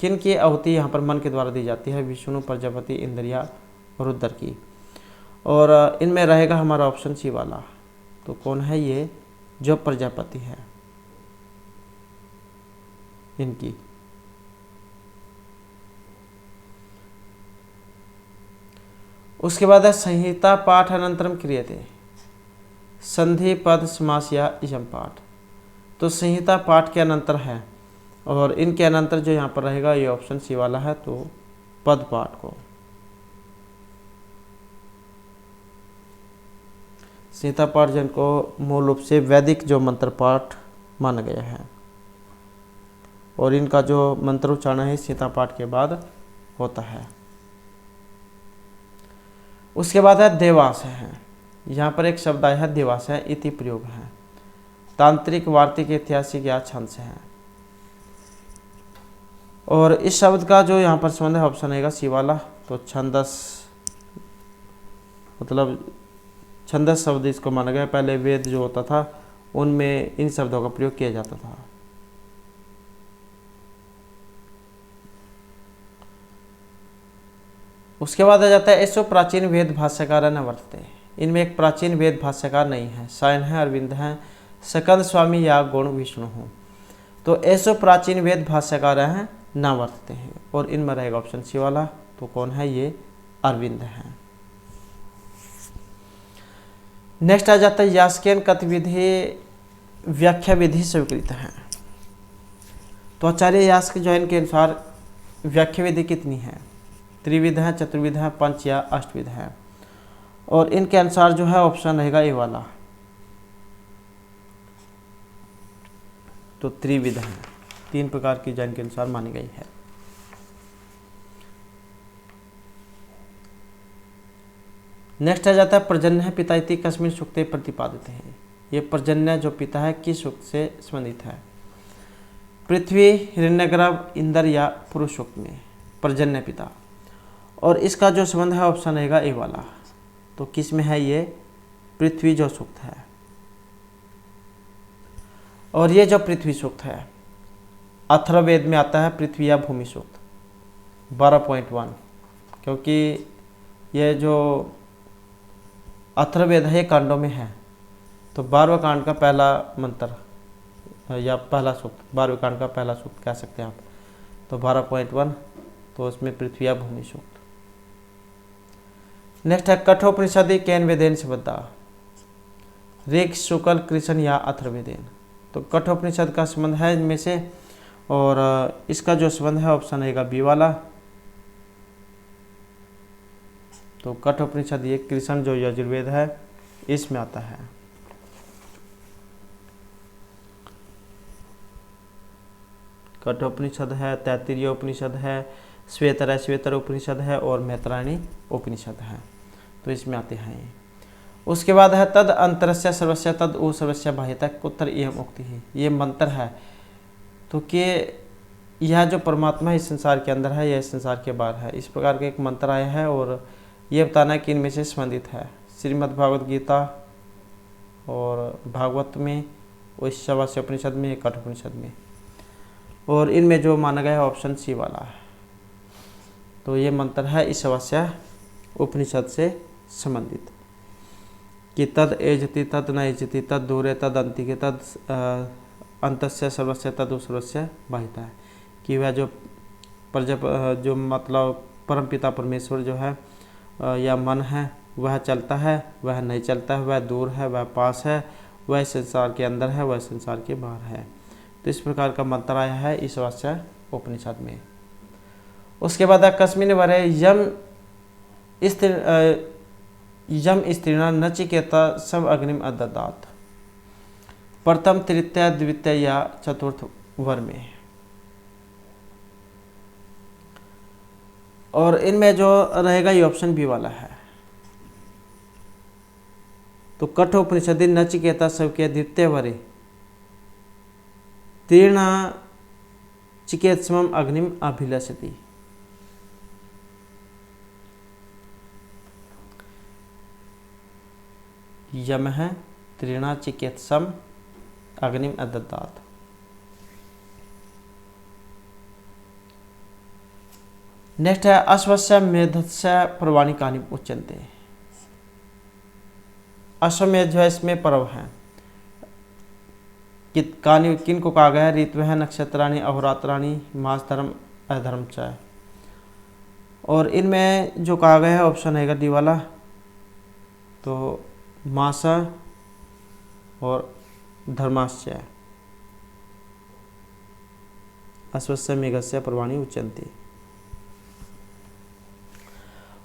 किन की आहुति यहाँ पर मन के द्वारा दी जाती है? विष्णु, प्रजापति, इंद्रिया, रुद्र की। और इनमें रहेगा हमारा ऑप्शन सी वाला। तो कौन है ये? जो प्रजापति है इनकी। उसके बाद है संहिता पाठ अनंतरम क्रियते। संधि, पद, समास या यम पाठ। तो संहिता पाठ के अनंतर है और इनके अनंतर जो यहाँ पर रहेगा ये ऑप्शन सी वाला है। तो पद पाठ को। संहिता पाठ जिनको मूल रूप से वैदिक जो मंत्र पाठ माना गया है और इनका जो मंत्र उच्चारण है संहिता पाठ के बाद होता है। उसके बाद है देवास है। यहाँ पर एक शब्द आया है देवास है, इति प्रयोग है। तांत्रिक, वार्तिक, ऐतिहासिक या छंद है। और इस शब्द का जो यहाँ पर संबंध है ऑप्शन रहेगा सी वाला। तो छंदस, मतलब छंदस शब्द इसको माना गया। पहले वेद जो होता था उनमें इन शब्दों का प्रयोग किया जाता था। उसके बाद आ जाता है ऐसो प्राचीन वेद भाष्यकार न वर्तते। इनमें एक प्राचीन वेद भाष्यकार नहीं है। सायन है, अरविंद हैं, सकंद स्वामी या गुण विष्णु हो। तो ऐसो प्राचीन वेद भाष्यकार हैं न वर्तते हैं और इनमें रहेगा ऑप्शन सी वाला। तो कौन है ये? अरविंद हैं। नेक्स्ट आ जाता है यास्केन कथविधि व्याख्या विधि स्वीकृत है। तो आचार्य यास्क जो इनके अनुसार व्याख्या विधि कितनी है? त्रिविध है, चतुर्विध है, पंच या अष्टविध है। और इनके अनुसार जो है ऑप्शन रहेगा ए वाला। तो त्रिविध है, 3 प्रकार की जैन के अनुसार मानी गई है। नेक्स्ट आ जाता है पर्जन्य पिता इति कस्मिन् सूक्ते प्रतिपादित है। ये पर्जन्य जो पिता है किस सूक्त से संबंधित है? पृथ्वी, हिरण्यगर्भ, इंद्र या पुरुष सूक्त में पर्जन्य पिता। और इसका जो संबंध है ऑप्शन रहेगा ए वाला। तो किस में है ये? पृथ्वी जो सूक्त है। और ये जो पृथ्वी सूक्त है अथर्ववेद में आता है पृथ्वी या भूमि सूक्त 12.1, क्योंकि ये जो अथर्ववेद है ये कांडों में है। तो 12वें कांड का पहला मंत्र या पहला सूक्त, 12वें कांड का पहला सूक्त कह सकते हैं आप। तो 12.1, तो उसमें पृथ्वी या भूमि सूक्त। नेक्स्ट है कठोपनिषदि कैन वेदेन संबद्धा। ऋग, शुक्ल, कृष्ण या अथर्ववेदेन। तो कठोपनिषद का संबंध है इनमें से और इसका जो संबंध है ऑप्शन रहेगा बी वाला। तो कठोपनिषद ये कृष्ण जो यजुर्वेद है इसमें आता है। कठोपनिषद है, तैत्तिरीय उपनिषद है, श्वेतर उपनिषद है और मैत्रायणी उपनिषद है। तो इसमें आते हैं ये। उसके बाद है तद अंतरस्य सर्वस्य तद उ सर्वस्य बाह्यतः कुत्र इयम् उक्ति है। ये मंत्र है। तो कि यह जो परमात्मा इस संसार के अंदर है, यह संसार के बाहर है, इस प्रकार का एक मंत्र आया है और ये बताना है कि इनमें से संबंधित है। श्रीमद् भागवत गीता और भागवत में, ईशावास्य उपनिषद में, कठोपनिषद में। और इनमें जो माना गया है ऑप्शन सी वाला है। तो ये मंत्र है ईशावास्य उपनिषद से संबंधित कि तद एजति तद न एजति तद दूरे तद अंतिके तद अंतस्य सर्वस्य तद सर्वस्य बाहिता है। कि वह जो मतलब परमपिता परमेश्वर जो है या मन है वह चलता है, वह नहीं चलता है, वह दूर है, वह पास है, वह संसार के अंदर है, वह संसार के बाहर है। तो इस प्रकार का मंत्र आया है ईशावास्य उपनिषद में। उसके बाद कस्मिन् वरे यम स्त्रीणा नचिकेता सब अग्निम अददात। प्रथम, तृतीय, द्वितीय या चतुर्थ वर में। और इनमें जो रहेगा ये ऑप्शन बी वाला है। तो कठोपनिषदि नचिकेता सबके द्वितीय वरे तीर्ण चिकेत्समम अग्निम अभिलषति। यम है त्रीणा चिकेत्सम अग्निम अदत्तात्। नेक्स्ट है अश्वस्य मेधस्य पर्वाणि कानि उच्यन्ते। अश्वमेध जो है इसमें पर्व है, कानि किन को कहा गया है, ऋतु है, नक्षत्राणि, अहोरात्राणि, मास, धर्म, अधर्म च। और इनमें जो कहा गया है ऑप्शन है डी वाला, तो मास और धर्माश्चय। अश्वस्य मेघस्य पर्वाणि उच्यन्ते।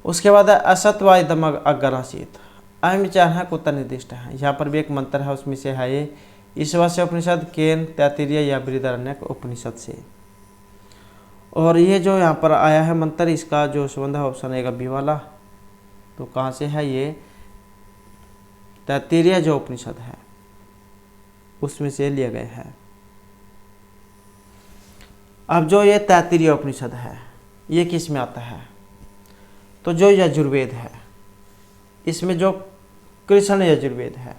उसके बाद है असत्वा इदम अग्रासीत। अहम विचार है कुत्ता निर्दिष्ट है। यहाँ पर भी एक मंत्र है, उसमें से है ये ईशावास्य उपनिषद, केन, तैत्तिरीय या बृहदारण्यक उपनिषद से। और ये जो यहाँ पर आया है मंत्र, इसका जो संबंध है ऑप्शन है बी वाला। तो कहाँ से है ये, तैत्तिरीय जो उपनिषद है उसमें से लिए गए हैं। अब जो ये तैत्तिरीय उपनिषद है ये किस में आता है, तो जो यजुर्वेद है इसमें जो कृष्ण यजुर्वेद है,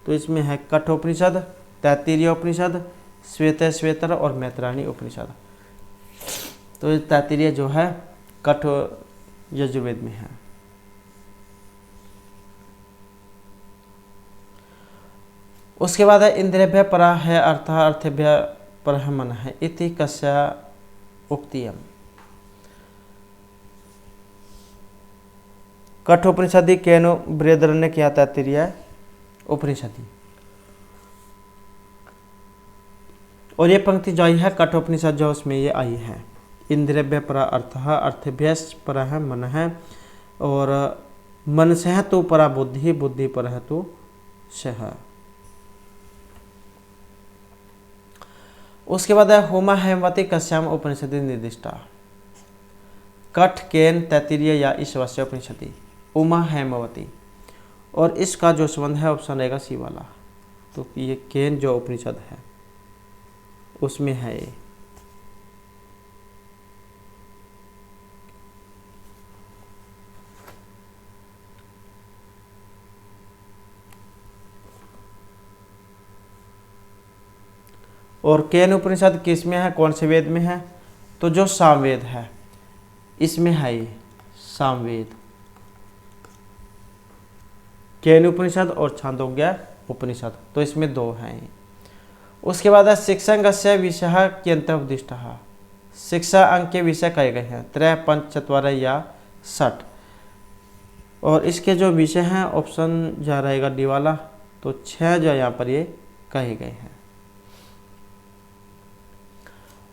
तो इसमें है कठोपनिषद, तैत्तिरीय उपनिषद, श्वेतर और मैत्रायणी उपनिषद। तो तैत्तिरीय जो है कठो यजुर्वेद में है। उसके बाद है इंद्रियभ्य परा है अर्थ, अर्थभ्य पर मन है इति कस्य उक्तियम। कठोपनिषदि केनो बृहदारण्य क्या तैत्तिरीय उपनिषदि। और ये पंक्ति जो आई है कठोपनिषद जो उसमें ये आई है, इंद्रियभ्य परा अर्थ, अर्थभ्य परा है मन है, और मन से है तो परा बुद्धि, बुद्धि पर है तो सह। उसके बाद है होमा हेमवती कश्याम उपनिषदि निर्दिष्टा। कठ, केन, तैत्तिरीय या ईशावास्य उपनिषदि, उमा हेमवती। और इसका जो संबंध है ऑप्शन रहेगा सी वाला। तो ये केन जो उपनिषद है उसमें है ये। और केन उपनिषद किस में है, कौन से वेद में है, तो जो सामवेद है इसमें है ये सामवेद। केन उपनिषद और छांदोग्य उपनिषद, तो इसमें दो हैं। उसके बाद है शिक्षांगस्य विषय कियंतोपदिष्ट। शिक्षा अंग के विषय कहे गए हैं 3, 5, 4 या 60। और इसके जो विषय हैं ऑप्शन जा रहेगा डी वाला। तो 6 जो यहाँ पर ये कहे गए हैं।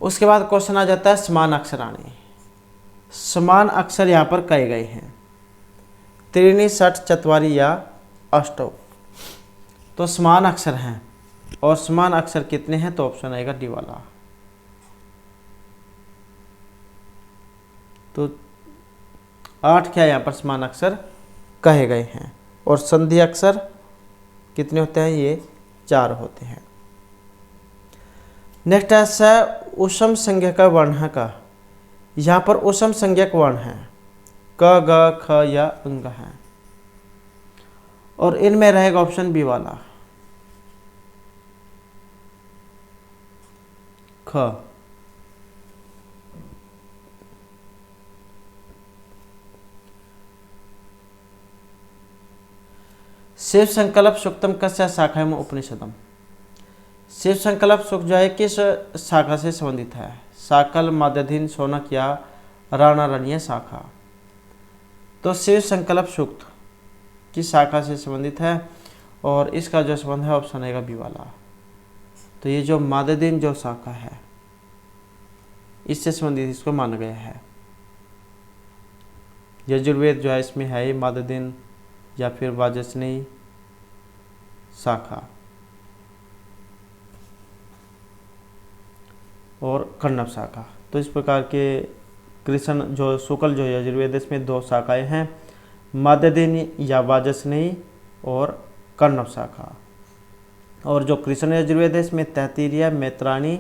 उसके बाद क्वेश्चन आ जाता है समान अक्षराणी। समान अक्षर यहाँ पर कहे गए हैं 3, 60, 4 या 8। तो समान अक्षर हैं, और समान अक्षर कितने हैं, तो ऑप्शन आएगा डी वाला। तो 8 क्या यहाँ पर समान अक्षर कहे गए हैं। और संधि अक्षर कितने होते हैं, ये 4 होते हैं। नेक्स्ट है स उसम संज्ञक वर्ण का। यहाँ पर उसम संज्ञक वर्ण है क, ग, ख या अंग है। और इनमें रहेगा ऑप्शन बी वाला ख। शिव संकल्प सुक्तम कस्य शाखा में उपनिषदम। शिव संकल्प सुख जो है किस शाखा से संबंधित है, साकल, मादधीन, शौनक या राणारण्य शाखा। तो शिव संकल्प सूक्त किस शाखा से संबंधित है, और इसका जो संबंध है ऑप्शन आएगा बी वाला। तो ये जो मादधीन जो शाखा है इससे संबंधित इसको माना गया है। यजुर्वेद जो है इसमें है मादधीन या फिर वाजसनेयी शाखा और कर्णव शाखा। तो इस प्रकार के कृष्ण जो शुक्ल जो यजुर्वेद इसमें 2 शाखाएं हैं, माध्यदिनी या वाजसनेयी और कर्णव शाखा। और जो कृष्ण यजुर्वेद है इसमें तैत्तिरीय, मैत्राणी,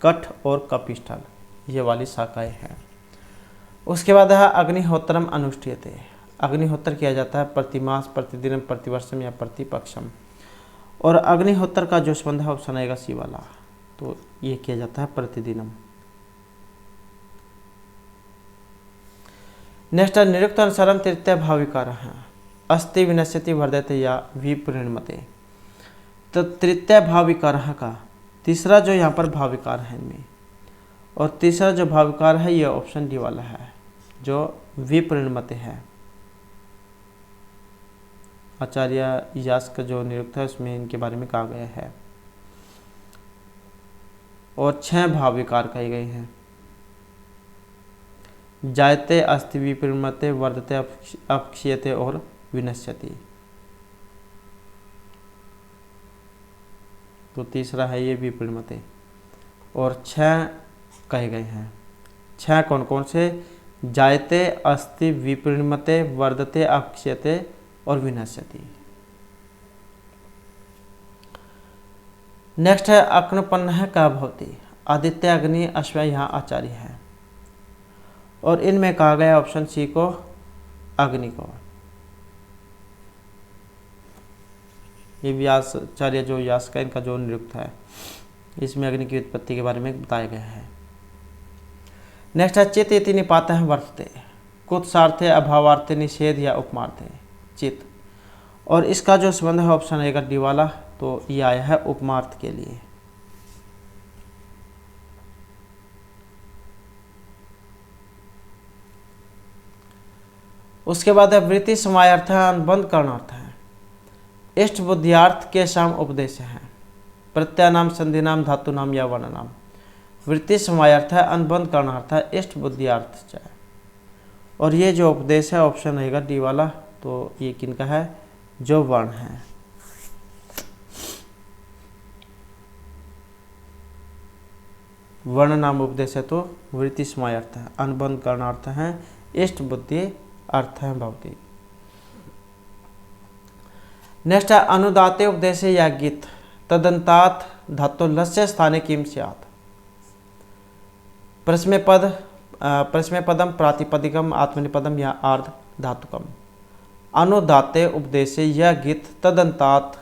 कठ और कपिस्थल ये वाली शाखाएं हैं। उसके बाद है अग्निहोत्रम अनुष्ठीयते। अग्निहोत्र किया जाता है प्रतिमास, प्रतिदिनम, प्रतिवर्षम या प्रतिपक्षम। और अग्निहोत्र का जो संबंध है ऑप्शन आएगा सी वाला, तो ये किया जाता है प्रतिदिनम। नेक्स्ट है निरुक्त अनुसारम तृतीय भाविकार है अस्ति विनश्यति वर्धते या विपरिणमते। तो तृतीय भाविकार का तीसरा जो यहाँ पर भाविकार है इनमें, और तीसरा जो भाविकार है ये ऑप्शन डी वाला है जो विपरिणमते है। आचार्य यास्क का जो निरुक्त है उसमें इनके बारे में कहा गया है। और 6 भाविकार कहे गए हैं, जायते, अस्ति, विपरिणमते, वर्धते, अपक्षीयते और विनश्यति। तो तीसरा है ये विपरिणमते। और 6 कहे गए हैं। 6 कौन कौन से? जायते, अस्ति, विपरिणमते, वर्धते, अपक्षीयते और विनश्यति। नेक्स्ट है अग्नपन्न है का भवती। आदित्य, अग्नि, अश्व यहाँ आचार्य है। और इनमें कहा गया ऑप्शन सी को अग्नि को। ये व्यासाचार्य जो व्यास का इनका जो निरुक्त है इसमें अग्नि की उत्पत्ति के बारे में बताया गया है। नेक्स्ट है चित इति निपात है वर्तते। कुत्सार्थे, अभावार्थे, निषेध या उपमार्थे। चित, और इसका जो संबंध है ऑप्शन आएगा डी वाला, तो ये आया है उपमार्थ के लिए। उसके बाद है वृत्ति समायार्थ है अनुबंध करणार्थ है। इष्ट बुद्धियार्थ के साम उपदेश है। प्रत्यय नाम, संधि नाम, धातु नाम या वर्ण नाम। वृत्ति समायार्थ है अनुबंध करणार्थ है इष्ट बुद्धियार्थ है। और ये जो उपदेश है ऑप्शन रहेगा डी वाला, तो ये किनका है? जो वर्ण है। वर्ण नाम उपदेश है तो वृत्ति समायार्थ है, अनुबंध करणार्थ है, इष्ट बुद्धि अर्थ है भवती। नेक्स्ट है अनुदाते उपदेश या गीत तदंतात धातु लस्य स्थाने किम स्यात्। प्रश्न पदम, प्रातिपदिकम, आत्मनिपदम या आर्ध धातुकम। अनुदाते उपदेशे यह गीत तदंतात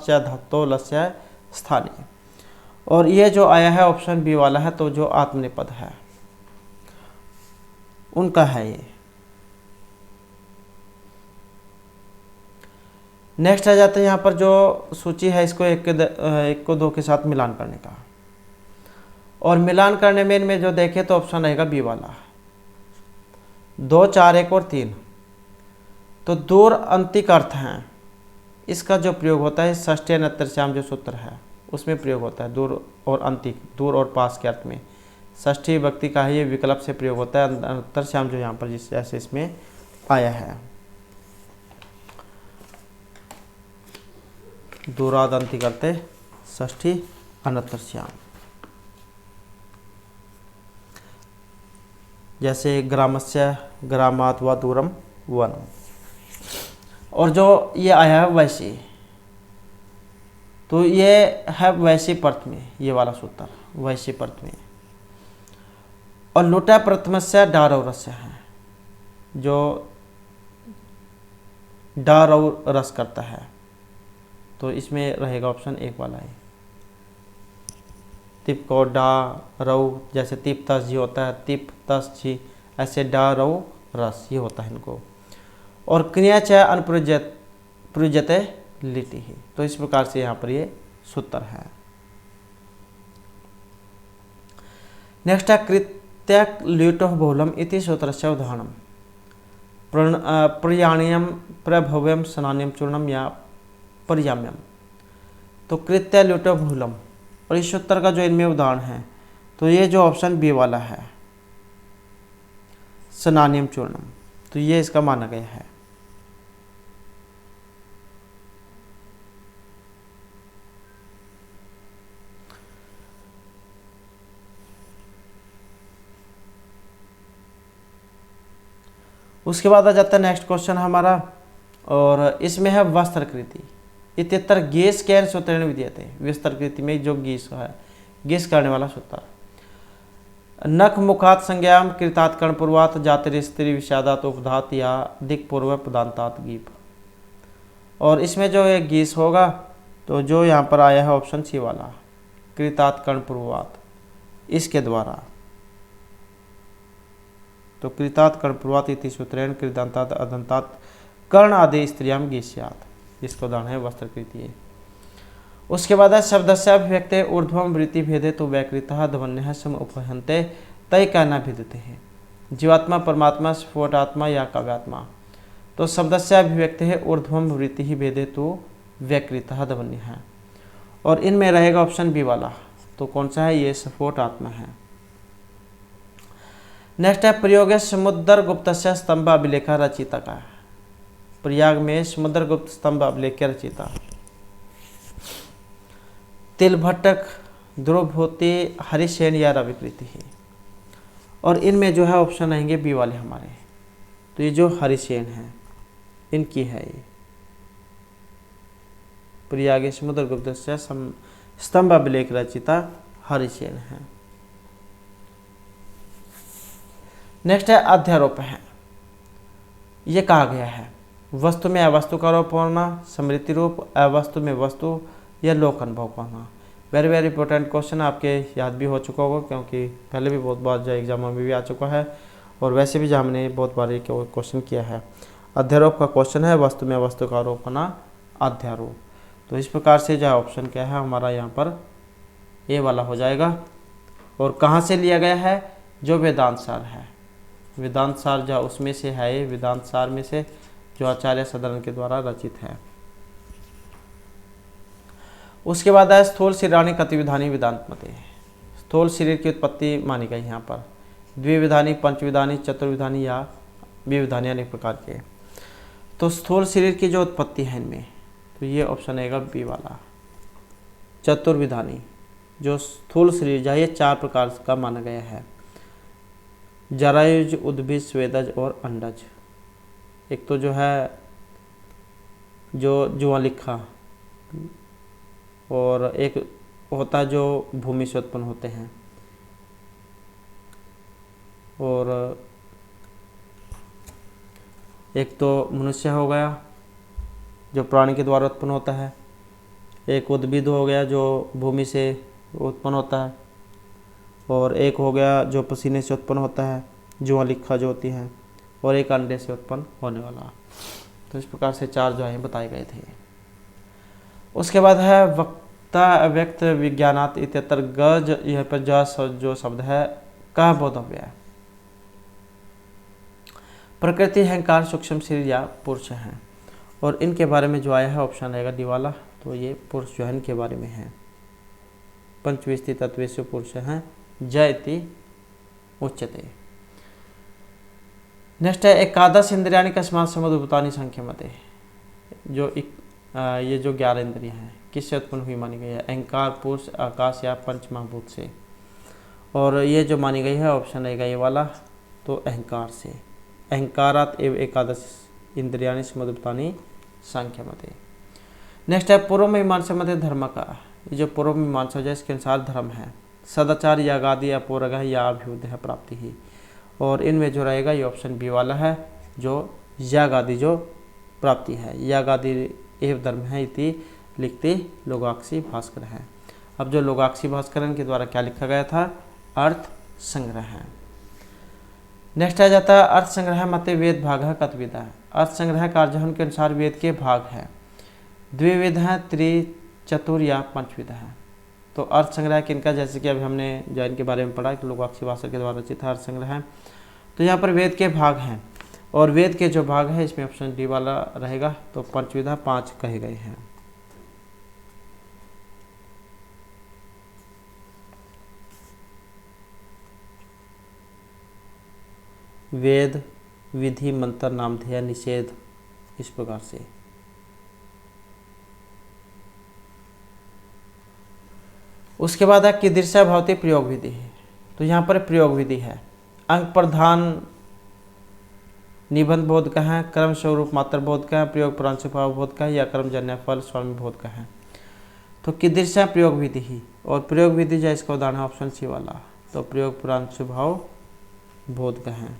च धातु लस्य स्थाने। और ये जो आया है ऑप्शन बी वाला है, तो जो आत्मनिपद है उनका है ये। नेक्स्ट आ जाते हैं यहाँ पर जो सूची है इसको एक को 2 के साथ मिलान करने का। और मिलान करने में इनमें जो देखे तो ऑप्शन रहेगा बी वाला, 2, 4, 1 और 3। तो दूर अंतिक अर्थ हैं, इसका जो प्रयोग होता है षष्ठी अनंतरश्याम जो सूत्र है उसमें प्रयोग होता है। दूर और अंतिक, दूर और पास के अर्थ में षष्ठी विभक्ति का है, ये विकल्प से प्रयोग होता है। अनंतरश्याम जो यहाँ पर जिस जैसे इसमें आया है, दूराद अंतिक करते षष्ठी अनंतरश्याम। जैसे ग्रामस्य, ग्रामात् वा दूरम वनम। और जो ये आया है वैसी, तो ये है वैसी पर्त में, ये वाला सूत्र वैसी पर्त में। और लुटा प्रथमस्य डारौरस्य है, जो डारौ रस करता है, तो इसमें रहेगा ऑप्शन 1 वाला है। तिप को डा रऊ, जैसे तिप तस जी होता है, तिप तस जी, ऐसे डा रऊ रस ये होता है इनको। और क्रिया च अनुप्रयुज्यते लिटि ही, तो इस प्रकार से यहाँ पर ये सूत्र है। नेक्स्ट है कृत्यक ल्यूटो बहुलम इति सूत्रस्य उदाहरणम। प्रयाणीयम, प्रभव्यम, स्नान्यम, चूर्णम या पर्याम्यम। तो कृत्य ल्यूटो बहुलम, और इस सूत्र का जो इनमें उदाहरण है तो ये जो ऑप्शन बी वाला है स्नान्यम चूर्णम, तो ये इसका माना गया है। उसके बाद आ जाता है नेक्स्ट क्वेश्चन हमारा, और इसमें है वस्त्रकृति। इतर गीस कैन सूत्रेण विधीयते। वस्त्रकृति में जो गीस है, गीस करने वाला सूत्र। नख मुखात संज्ञाम कृतात कर्ण पूर्वात जातिर स्त्री विषादात उपधात या दिक पूर्व पदांतात गीप। और इसमें जो एक गीस होगा तो जो यहाँ पर आया है ऑप्शन सी वाला, कृतात कर्ण पूर्वात, इसके द्वारा। तो कृतात कर्ण पूर्वात इति सूत्रेण कृतांतात अदंतात कर्ण आदि स्त्रियाम गीस्यात्। इसको उदाहरण है वस्त्रकृति। उसके बाद है शब्दस्य अभिव्यक्ते ऊर्ध्वम वृत्ति भेदे तो व्याकृतः ध्वन्यः सम उपहन्ते तय कहना भेदते हैं। जीवात्मा, परमात्मा, स्फोटात्मा या काव्यात्मा। तो शब्दस्य अभिव्यक्ति है ऊर्ध्वम वृत्ति ही भेदे तो व्याकृतः ध्वन्यः, और इनमें रहेगा ऑप्शन बी वाला। तो कौन सा है? ये स्फोटात्मा है। नेक्स्ट है प्रयोग समुद्रगुप्त स्तंभ अभिलेख रचिता का। प्रयाग में समुद्रगुप्त स्तंभ अभिलेख रचिता तिलभट्टक, ध्रुवभूति, हरिसेन या रविकृति है। और इनमें जो है ऑप्शन रहेंगे बी वाले हमारे। तो ये जो हरिसेन है इनकी है, ये प्रयाग समुद्रगुप्त स्तंभ अभिलेख रचिता हरिसेन है। नेक्स्ट है अध्यारोप है। ये कहा गया है वस्तु में अवस्तु का आरोप होना, स्मृति रूप, अवस्तु में वस्तु या लोक अनुभव का होना। वेरी वेरी इंपॉर्टेंट क्वेश्चन, आपके याद भी हो चुका होगा क्योंकि पहले भी बहुत बार जो एग्जामों में भी आ चुका है, और वैसे भी जो हमने बहुत बार ये क्वेश्चन किया है। अध्यारोप का क्वेश्चन है वस्तु में वस्तु का आरोप होना, अध्यारोप। तो इस प्रकार से जो ऑप्शन क्या है हमारा यहाँ पर ए वाला हो जाएगा। और कहाँ से लिया गया है? जो वेदांत सार है, वेदांत सार जो उसमें से है, ये वेदांत सार में से जो आचार्य सदन के द्वारा रचित है। उसके बाद है स्थूल शरीराणि कतिविधानी वेदांत मते। स्थूल शरीर की उत्पत्ति मानी गई यहाँ पर द्विविधानी, पंचविधानी, चतुर्विधानी या विविधानी अनेक प्रकार के। तो स्थूल शरीर की जो उत्पत्ति है इनमें, तो ये ऑप्शन आएगा बी वाला, चतुर्विधानी। जो स्थूल शरीर जो ये 4 प्रकार का माना गया है, जरायुज, उद्भिज, स्वेदज और अंडज। एक तो जो है जो जुआ लिखा, और एक होता है जो भूमि से उत्पन्न होते हैं, और एक तो मनुष्य हो गया जो प्राणी के द्वारा उत्पन्न होता है, एक उद्भिद हो गया जो भूमि से उत्पन्न होता है, और एक हो गया जो पसीने से उत्पन्न होता है, जुआ लिखा जो होती है, और एक अंडे से उत्पन्न होने वाला। तो इस प्रकार से 4 जो है बताए गए थे। उसके बाद है वक्ता व्यक्त विज्ञानात इत्यत्र गज। यह पर जो शब्द है कह बोधव्य है। प्रकृति, अहंकार, सूक्ष्म शरीर या पुरुष हैं, और इनके बारे में जो आया है ऑप्शन रहेगा डी वाला। तो ये पुरुष जो है इनके बारे में है। पंचविंशति तत्वेषु पुरुष हैं जयति उच्यते। नेक्स्ट है एकादश इंद्रियाणि कस्मात् समुद्भूतानि संख्यमते। जो ये जो 11 इंद्रियां हैं किससे उत्पन्न हुई मानी गई है? अहंकार, पुरुष, आकाश या पंच महाभूत से। और ये जो मानी गई है ऑप्शन रहेगा ये वाला, तो अहंकार से। अहंकारात एव एकादश इंद्रियाणि समुद्भूतानि संख्यमते। नेक्स्ट है पूर्व मीमांसा मते धर्म का। ये जो पूर्व मीमांसा है इसके अनुसार धर्म है सदाचार, यागादि, अपूर्वगः या अभ्युदय प्राप्ति ही। और इनमें जो रहेगा ये ऑप्शन बी वाला है, जो यागादि जो प्राप्ति है। यागादि एव धर्म है इति लिखते लोगाक्षी भास्कर है। अब जो लोगाक्षी भास्करन के द्वारा क्या लिखा गया था? अर्थ संग्रह है। नेक्स्ट आ जाता है अर्थ संग्रह मते वेद भाग कतविधा है। अर्थ संग्रह कार्यहन के अनुसार वेद के भाग है द्विविध है, त्रि, चतुर या पंचविध है। तो अर्थ संग्रह किनका, जैसे कि अभी हमने जैन के बारे में पढ़ा कि लोगाक्षी भास्कर के द्वारा रचित अर्थ संग्रह है। तो यहाँ पर वेद के भाग हैं, और वेद के जो भाग है इसमें ऑप्शन डी वाला रहेगा। तो पंचविधा 5 कहे गए हैं। वेद, विधि, मंत्र, नामधेय, निषेध, इस प्रकार से। उसके बाद है कीदृशा भवति प्रयोग विधि है। तो यहाँ पर प्रयोग विधि है अंक प्रधान निबंध बोध का है, क्रम स्वरूप मात्र बोध का है, प्रयोग पुराण स्वभाव बोध का है, या कर्मजन्य फल स्वामी बोध का है। तो कीदृश है प्रयोग विधि ही, और प्रयोग विधि जो इसका उदाहरण है ऑप्शन सी वाला, तो प्रयोग पुराण स्वभाव बोध का है।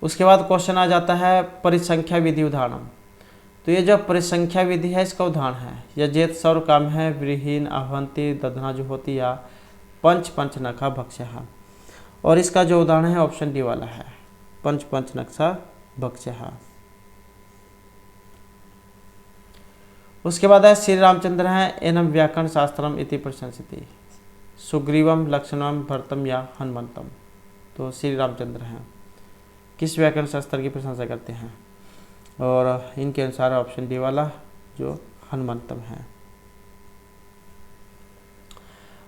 उसके बाद क्वेश्चन आ जाता है परिसंख्या विधि उदाहरण। तो ये जो परिसंख्या विधि है इसका उदाहरण है यजेत सौर काम है, व्रीहीन अभवंती दधना जो होती या पंच नखा भक्ष्य। और इसका जो उदाहरण है ऑप्शन डी वाला है, पंच नक्शा भक्ष्य। उसके बाद है श्री रामचंद्र है एनम व्याकरण शास्त्रम इति प्रशंसिति, सुग्रीवम लक्ष्मणम भरतम या हनुमंतम। तो श्री रामचंद्र हैं किस व्याकरण शास्त्र की प्रशंसा करते हैं, और इनके अनुसार ऑप्शन डी वाला जो हनुमंतम है।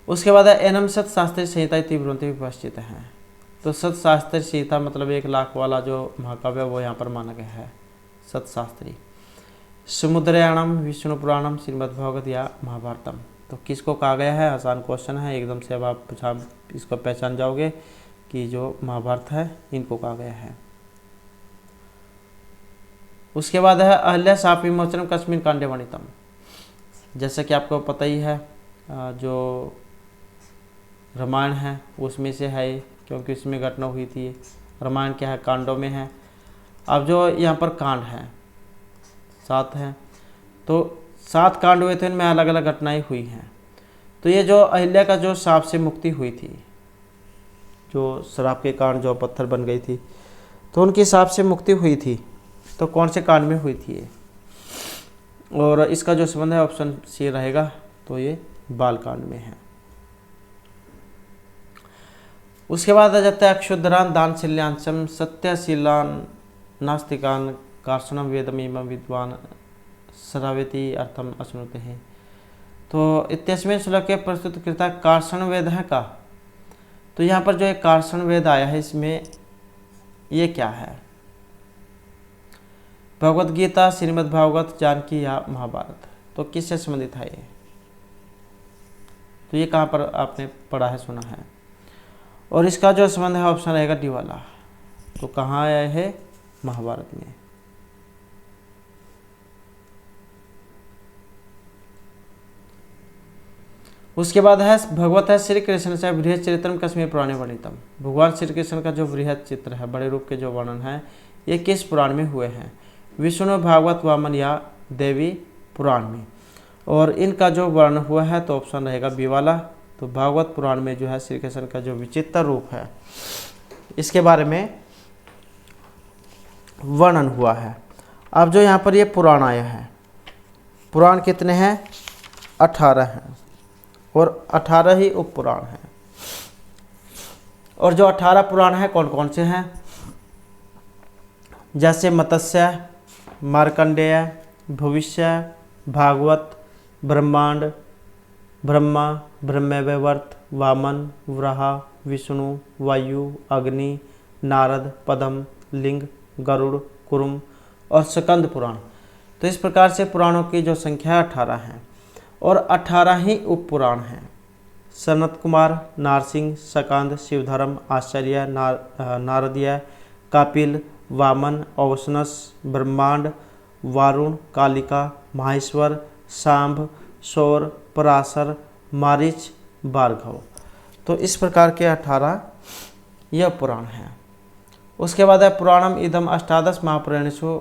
उसके बाद है एनम सत शास्त्री संहिता इति ब्रुवन्ति विपश्चित है। तो सत शास्त्री संहिता मतलब 1 लाख वाला जो महाकाव्य वो यहाँ पर माना गया है सत शास्त्री। समुद्रयाणम विष्णु पुराणम श्रीमद्भागवत या महाभारतम। तो किसको कहा गया है, आसान क्वेश्चन है एकदम से, अब आप इसको पहचान जाओगे कि जो महाभारत है इनको कहा गया है। उसके बाद है अहल्या शाप विमोचनम कस्मिन कांडे वर्णितम। जैसे कि आपको पता ही है जो रामायण है उसमें से है, क्योंकि उसमें घटना हुई थी। रामायण क्या है, कांडों में है। अब जो यहाँ पर कांड है 7 हैं, तो 7 कांड हुए थे, इनमें अलग अलग घटनाएं हुई हैं। तो ये जो अहिल्या का जो शाप से मुक्ति हुई थी, जो श्राप के कारण जो पत्थर बन गई थी, तो उनकी शाप से मुक्ति हुई थी। तो कौन से कांड में हुई थी ये, और इसका जो संबंध है ऑप्शन सी रहेगा, तो ये बाल कांड में है। उसके बाद आ जाता है अक्षुद्रान दान शिल्यांशम सत्यशीलान नास्तिकान कार्षणम वेदमीम विद्वान श्रावती अर्थम अश्नुते हैं। तो इत्यस्मिन् श्लोके प्रस्तुत कृता कार्षण वेद है का। तो यहाँ पर जो एक कार्षण वेद आया है इसमें ये क्या है, भगवत गीता, श्रीमद् भागवत, जानकी या महाभारत। तो किससे संबंधित है ये, तो ये कहाँ पर आपने पढ़ा है, सुना है। और इसका जो संबंध है ऑप्शन रहेगा डी वाला। तो कहाँ आया है, महाभारत में। उसके बाद है भगवत है श्री कृष्ण से बृहद चरित्रम कश्मीर पुराणे वर्णितम। भगवान श्री कृष्ण का जो बृहद चित्र है, बड़े रूप के जो वर्णन है, ये किस पुराण में हुए हैं, विष्णु भागवत वामन या देवी पुराण में। और इनका जो वर्णन हुआ है तो ऑप्शन रहेगा बी वाला। तो भागवत पुराण में जो है श्री कृष्ण का जो विचित्र रूप है इसके बारे में वर्णन हुआ है। अब जो यहाँ पर ये पुराण आया है, पुराण कितने हैं, 18 हैं, और 18 ही उप पुराण हैं। और जो 18 पुराण हैं कौन कौन से हैं, जैसे मत्स्य, मार्कंडेय, भविष्य, भागवत, ब्रह्मांड, ब्रह्मा, ब्रह्मवैवर्त, वामन, वराह, विष्णु, वायु, अग्नि, नारद, पद्म, लिंग, गरुड़, कुरुम और स्कंद पुराण। तो इस प्रकार से पुराणों की जो संख्या 18 है, और 18 ही उप पुराण हैं। सनत कुमार, नारसिंह, स्कंद, शिवधर्म, आचार्य, नारदीय, कपिल, वामन, अवसनस, ब्रह्मांड, वारुण, कालिका, माहेश्वर, सांभ, सौर, पराशर, मारीच, भार्गव। तो इस प्रकार के 18 यह पुराण हैं। उसके बाद है पुराणम इदम अष्टादश महापुराणेषु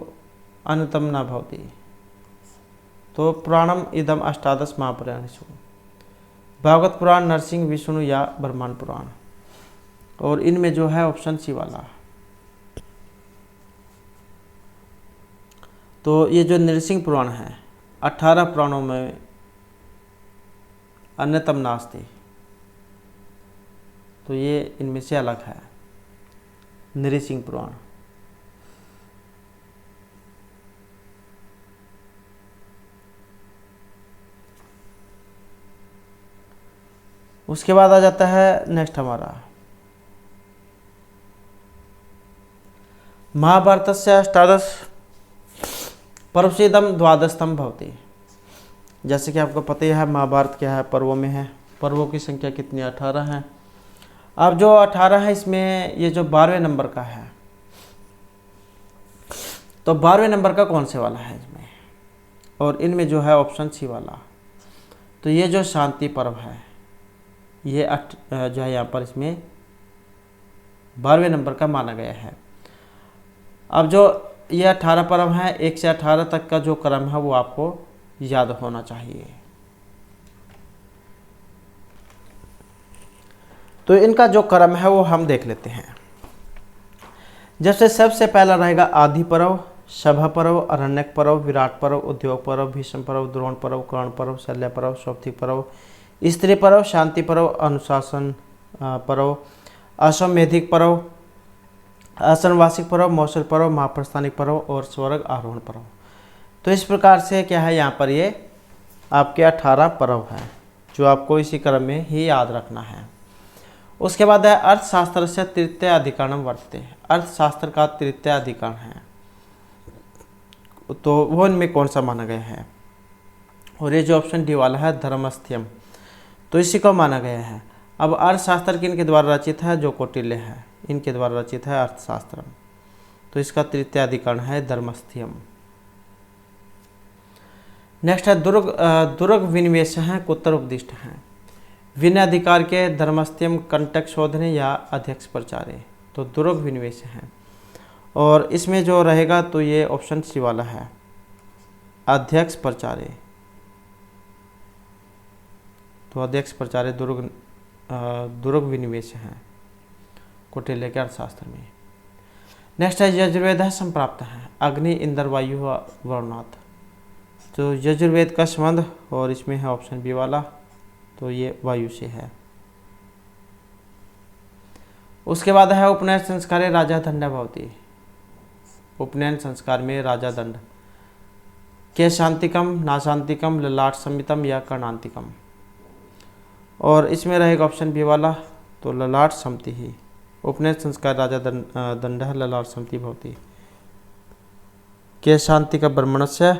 अन्यतम न भवति। तो पुराणम इदम अष्टादश महापुराणेषु, भागवत पुराण, नरसिंह, विष्णु या ब्रह्मांड पुराण। और इनमें जो है ऑप्शन सी वाला। तो ये जो नरसिंह पुराण है 18 पुराणों में अन्यतम नास्ति, तो ये इनमें से अलग है नरसिंह पुराण। उसके बाद आ जाता है नेक्स्ट हमारा महाभारत से अष्टादश पर्वसीदम द्वादशतम भवति। जैसे कि आपको पता ही है महाभारत क्या है, पर्वों में है। पर्वों की संख्या कितनी, 18 है। अब जो 18 है इसमें ये जो 12वें नंबर का है, तो 12वें नंबर का कौन से वाला है इसमें, और इनमें जो है ऑप्शन सी वाला, तो ये जो शांति पर्व है ये जो है यहाँ पर इसमें 12वें नंबर का माना गया है। अब जो ये 18 पर्व है, 1 से 18 तक का जो क्रम है वो आपको याद होना चाहिए। तो इनका जो क्रम है वो हम देख लेते हैं। जैसे सबसे पहला रहेगा आदि पर्व, सभा पर्व, अरण्यक पर्व, विराट पर्व, उद्योग पर्व, भीष्म पर्व, द्रोण पर्व, कर्ण पर्व, शल्य पर्व, सौप्तिक पर्व, स्त्री पर्व, शांति पर्व, अनुशासन पर्व, अश्वमेधिक पर्व, आसनवासिक पर्व, मौसर पर्व, महाप्रस्थानिक पर्व और स्वर्ग आरोहण पर्व। तो इस प्रकार से क्या है यहाँ पर ये आपके 18 पर्व हैं जो आपको इसी क्रम में ही याद रखना है। उसके बाद है अर्थशास्त्र से तृतीय अधिकरणम वर्तते। अर्थशास्त्र का तृतीय अधिकरण है तो वो इनमें कौन सा माना गया है, और ये जो ऑप्शन डी वाला है धर्मस्थ्यम, तो इसी को माना गया है। अब अर्थशास्त्र किन के द्वारा रचित है, जो कौटिल्य है इनके द्वारा रचित है अर्थशास्त्र, तो इसका तृतीय अधिकरण है धर्मस्थ्यम। नेक्स्ट है दुर्ग विनिवेश हैं कुत्तर उपदिष्ट हैं। विनय अधिकार के धर्मस्थ्यम कंटक शोधने या अध्यक्ष प्रचारे, तो दुर्ग विनिवेश हैं, और इसमें जो रहेगा तो ये ऑप्शन सी वाला है अध्यक्ष प्रचारे, तो अध्यक्ष प्रचारे दुर्ग विनिवेश हैं कौटिल्य के अर्थशास्त्र में। नेक्स्ट है यजुर्वेद है संप्राप्त हैं अग्नि इंद्र वायु वरुणात्, तो यजुर्वेद का संबंध और इसमें है ऑप्शन बी वाला, तो ये वायु से है। उसके बाद है उपनयन संस्कारे राजा दंड भवति। उपनयन संस्कार में राजा दंड के शांतिकम, नाशांतिकम, ललाट संमितम या कर्णांतिकम, और इसमें रहेगा ऑप्शन बी वाला, तो ललाट सम्ति ही। उपनयन संस्कार राजा दंड ललाट सम्ति भवति। के शांति का ब्रह्मणस्य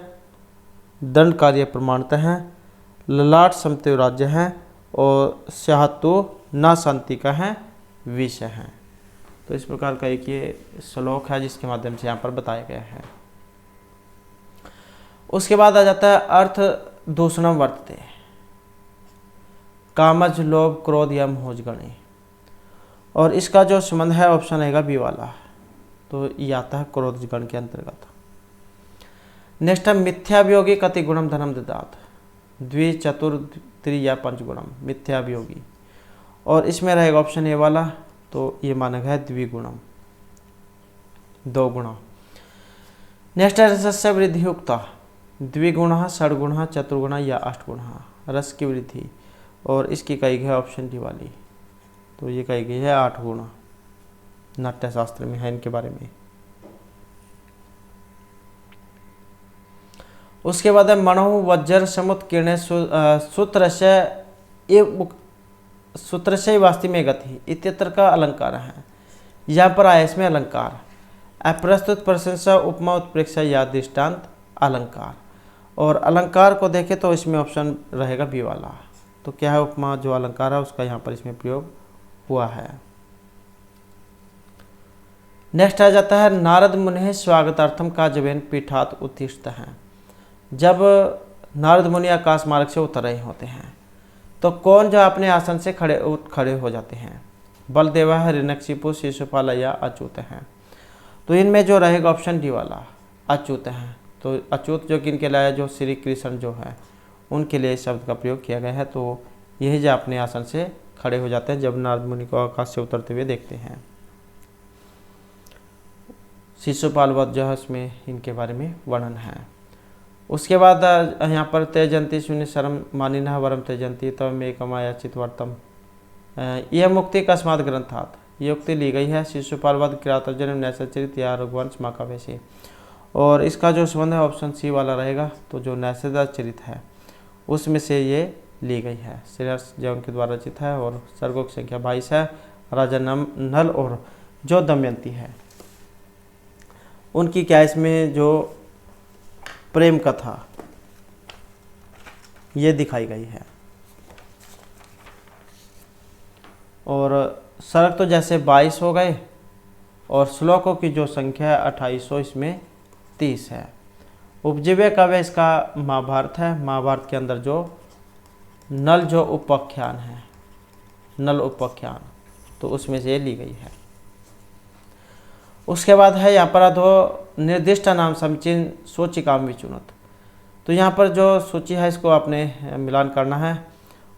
दंड कार्य प्रमाणतः है, ललाट सम्ति राज्य है, और स्याहतु ना शांति का है विषय है। तो इस प्रकार का एक ये श्लोक है जिसके माध्यम से यहाँ पर बताया गया है। उसके बाद आ जाता है अर्थ दूषणम वर्तते। कामज, लोभ, क्रोध, यम, होज, गणे, और इसका जो संबंध है ऑप्शन रहेगा बी वाला, तो ये आता है क्रोध गण के अंतर्गत। नेक्स्ट है मिथ्याभियोगी कति गुणम धनम ददात। द्वि, चतुर, त्रि या पंच गुणम मिथ्याभियोगी, और इसमें रहेगा ऑप्शन ए वाला, तो ये माना गया है द्विगुणम, 2 गुणा। नेक्स्ट है रसस्य वृद्धि युक्ता। द्विगुण, षडगुण, चतुर्गुण या अष्टगुण, रस की वृद्धि, और इसकी कही गई है ऑप्शन डी वाली, तो ये कही गई है 8 गुण, नाट्यशास्त्र में है इनके बारे में। उसके बाद है मणु वज्र समुत्कीर्ण सूत्र से वास्ति में गति इत्यत्र का अलंकार है। यहाँ पर आया इसमें अलंकार अप्रस्तुत प्रशंसा, उपमा, उत्प्रेक्षा या दृष्टांत अलंकार, और अलंकार को देखें तो इसमें ऑप्शन रहेगा बी वाला, तो क्या है उपमा जो अलंकार है उसका यहाँ पर इसमें प्रयोग हुआ है। नेक्स्ट आ जाता है नारद मुनि स्वागतार्थम का जबेन पीठात उत्तिष्ठ हैं। जब नारद मुनि आकाश मार्ग से उतर रहे होते हैं तो कौन जो अपने आसन से खड़े हो जाते हैं, बलदेव, हिरण्यकशिपु, शिशुपाल या अच्युत हैं। तो इनमें जो रहेगा ऑप्शन डी वाला अच्युत हैं, तो अच्युत जो किन के लिए, जो श्री कृष्ण जो है उनके लिए इस शब्द का प्रयोग किया गया है। तो यही जो अपने आसन से खड़े हो जाते हैं जब नारद मुनि को आकाश से उतरते हुए देखते हैं। शिशुपाल वध जो है उसमें इनके बारे में वर्णन है। उसके बाद यहाँ पर तेजंती शून्य शर्म मानिन वरम तेजंती तम एकम आयाचित वर्तम, यह मुक्ति अकस्मात ग्रंथात, ये उक्ति ली गई है शिशुपाल वध, किरातर्जन, नैसचरित या रघुवंश महाकाव्य से, और इसका जो संबंध है ऑप्शन सी वाला रहेगा, तो जो नैसचरित है उसमें से ये ली गई है। श्रेयस जो उनके द्वारा रचित है, और सर्गों की संख्या 22 है। राजा नल और जो दमयंती है उनकी क्या इसमें जो प्रेम कथा ये दिखाई गई है, और सर्ग तो जैसे 22 हो गए और श्लोकों की जो संख्या है 2800, इसमें 30 है। उपजीव्य काव्य इसका महाभारत है। महाभारत के अंदर जो नल जो उपाख्यान है, नल उपाख्यान, तो उसमें से ये ली गई है। उसके बाद है यहाँ पर अधो निर्दिष्ट नाम समीचीन सूचिकाम विचुनत। तो यहाँ पर जो सूची है इसको आपने मिलान करना है,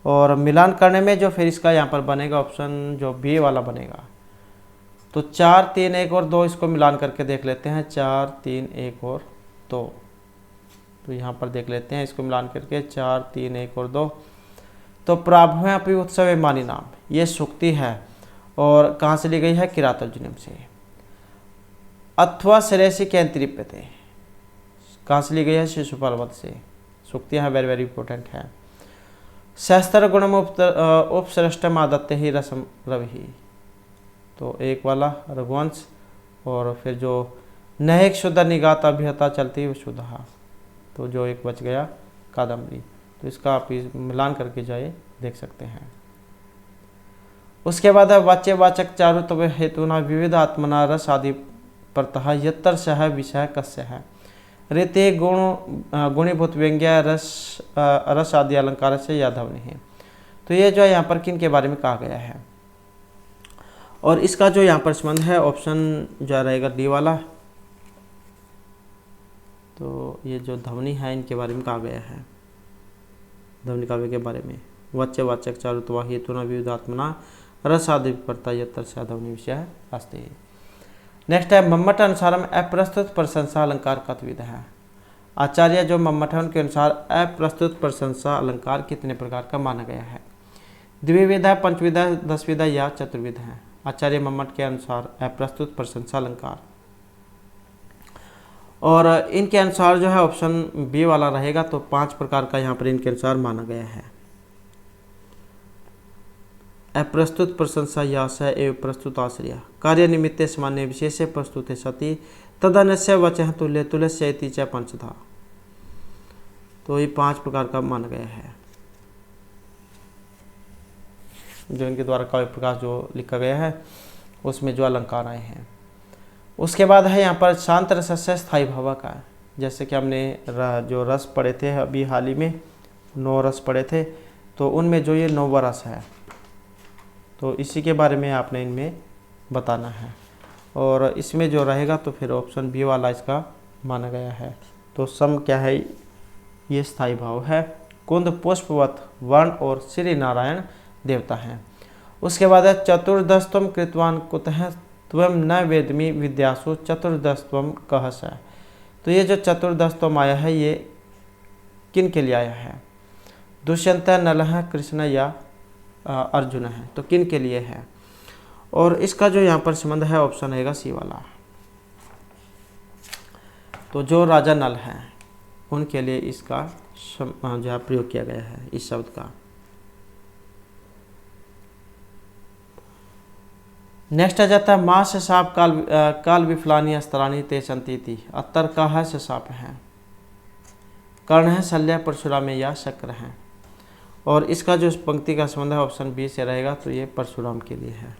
और मिलान करने में जो फिर इसका यहाँ पर बनेगा ऑप्शन जो बी वाला बनेगा। तो 4 3 1 और 2 इसको मिलान करके देख लेते हैं। 4 3 1 और 2, तो यहाँ पर देख लेते हैं इसको मिलान करके 4 3 1 और 2। तो प्राभुएं अपि उत्सव मानी नाम, ये सूक्ति है और कहाँ से ली गई है? किरातोर्जुनीयम से। अथवा श्रेयसी कैंतिरिप्यते, कहाँ से ली गई है? शिशुपाल वध से। सूक्तियाँ हैं, वेरी वेरी इंपॉर्टेंट है। सहस्त्र गुणम उपसृष्टम आदत्य ही रसम रवि, तो एक वाला रघुवंश, और फिर जो नहेक शुद्ध निगात अभिहता चलती शुद्धा, तो जो एक बच गया कादम्बरी। तो इसका आप मिलान करके जाए देख सकते हैं। उसके बाद है वाच्यवाचक चारुत्व हेतुना विविध आत्मना रस आदि परतः यत्तर सह विषय कस्य है रीते गुणीभूत व्यंग्य रस आदि अलंकार से यादव नहीं। तो ये जो है यहाँ पर किन के बारे में कहा गया है, और इसका जो यहाँ पर संबंध है ऑप्शन जो रहेगा डी वाला। तो ये जो ध्वनि है इनके बारे में कहा गया है, ध्वनि काव्य के बारे में। वाच्यवाचक चारुत्वा हेतुना विविधात्मना रस आदि परता यत्तर से ध्वनि विषय अस्ति। नेक्स्ट है मम्मट अनुसारम अप्रस्तुत प्रशंसा अलंकार कतविध है। आचार्य जो मम्मट है उनके अनुसार अप्रस्तुत प्रशंसा अलंकार कितने प्रकार का माना गया है? द्विविध है, पंचविध है, 10विध है या चतुर्विध है? आचार्य मम्मट के अनुसार अप्रस्तुत प्रशंसा अलंकार, और इनके अनुसार जो है ऑप्शन बी वाला रहेगा। तो 5 प्रकार का यहाँ पर इनके अनुसार माना गया है। अप्रस्तुत प्रशंसा यासय एवं प्रस्तुत आश्रय कार्य निमित्ते सामान्य विशेष प्रस्तुत सती तदन्य वचः तुल्य तुल्य च पंचधा। तो ये 5 प्रकार का माना गया है जो इनके द्वारा काव्य प्रकाश जो लिखा गया है उसमें जो अलंकार आए हैं। उसके बाद है यहाँ पर शांत रस से स्थायी भाव का, जैसे कि हमने जो रस पढ़े थे अभी हाल ही में 9 रस पढ़े थे, तो उनमें जो ये 9वां रस है तो इसी के बारे में आपने इनमें बताना है, और इसमें जो रहेगा तो फिर ऑप्शन बी वाला इसका माना गया है। तो सम क्या है? ये स्थायी भाव है। कुंद पुष्पवत वर्ण और श्री नारायण देवता हैं। उसके बाद है चतुर्दशत्वम कृतवान कुतः त्वम न वेदमी विद्यासु चतुर्दशत्वम कहस है। तो ये जो चतुर्दशत्वम आया है ये किन के लिए आया है? दुष्यंत, नल है, कृष्ण या अर्जुन है, तो किन के लिए है? और इसका जो यहाँ पर संबंध है ऑप्शन रहेगा सी वाला। तो जो राजा नल हैं उनके लिए इसका जो है प्रयोग किया गया है इस शब्द का। नेक्स्ट आ जाता है माँ से साप काल विफलानी अस्त्रानी ते संतीति। अत्तर का है से साप है, कर्ण है, शल्य, परशुराम या शक्र है, और इसका जो पंक्ति का संबंध है ऑप्शन बी से रहेगा। तो ये परशुराम के लिए है।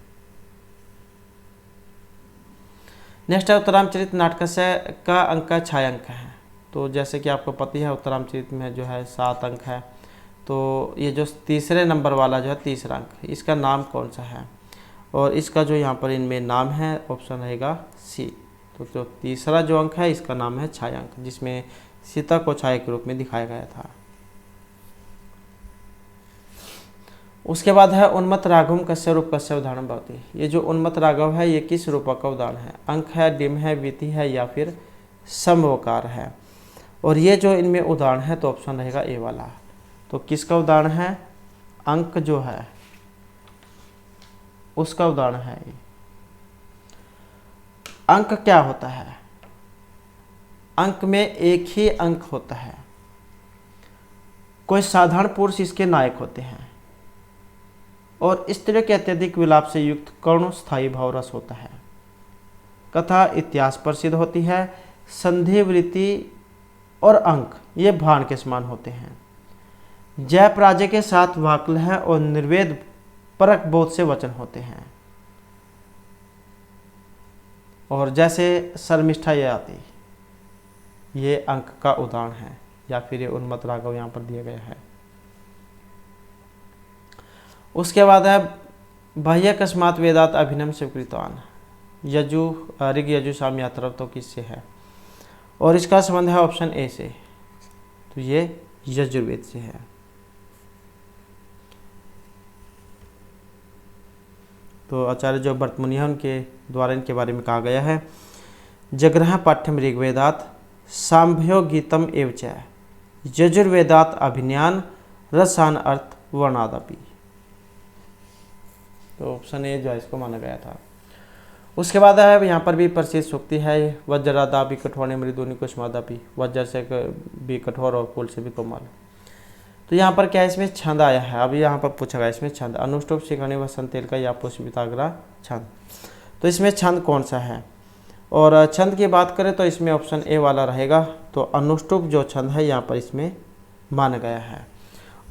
नेक्स्ट है उत्तरामचरित नाटक से का अंक है 6 अंक है। तो जैसे कि आपको पता है उत्तरामचरित में जो है 7 अंक है, तो ये जो तीसरे नंबर वाला जो है तीसरा अंक, इसका नाम कौन सा है? और इसका जो यहाँ पर इनमें नाम है ऑप्शन रहेगा सी। तो जो तीसरा जो अंक है इसका नाम है छायांक, जिसमें सीता को छाया के रूप में दिखाया गया था। उसके बाद है उन्मत्त राघवम कस्य रूप कस्य उदाहरण भवति। ये जो उन्मत्त राघव है ये किस रूप का उदाहरण है? अंक है, डिम है, वीति है या फिर समवकार है? और ये जो इनमें उदाहरण है तो ऑप्शन रहेगा ए वाला। तो किसका उदाहरण है? अंक जो है उसका उदाहरण है ये। अंक क्या होता है? अंक में एक ही अंक होता है। कोई साधारण पुरुष इसके नायक होते हैं, और स्त्रियों के अत्यधिक विलाप से युक्त करुण स्थायी भाव रस होता है। कथा इतिहास प्रसिद्ध होती है। संधि, वृत्ति और अंक ये भाण के समान होते हैं। जय पराजय के साथ वाक्ल है और निर्वेद परक बोध से वचन होते हैं। और जैसे शर्मिष्ठा ये आती, ये अंक का उदाहरण है, या फिर ये उन्मत्त राघव यहाँ पर दिया गया है। उसके बाद है बाह्य अकस्मात वेदात अभिनम स्वीकृतवान, ऋग यजु साम अथर्व, तो किससे है? और इसका संबंध है ऑप्शन ए से, तो ये यजुर्वेद से है। तो आचार्य जो भरतमुनि है उनके द्वारा इनके बारे में कहा गया है, जग्रह पाठ्यम ऋग्वेदात सांभ्यो गीतम एवच यजुर्वेदात अभिज्ञान रसान अर्थ वर्णादपि। तो ऑप्शन ए जो है इसको माना गया था। उसके बाद है यहाँ पर भी प्रसिद्ध सूक्ति है, वज्रादापि कठोर मृदुनि कुसुमादापि, वज्र से भी कठोर और फूल से भी कोमल। तो यहाँ पर क्या है, इसमें छंद आया है। अभी यहाँ पर पूछा गया इसमें छंद, अनुष्टुप शिखणी वसंत तेल का या पुष्पिताग्रा छंद। तो इसमें छंद कौन सा है? और छंद की बात करें तो इसमें ऑप्शन ए वाला रहेगा। तो अनुष्टुप जो छंद है यहाँ पर इसमें माना गया है।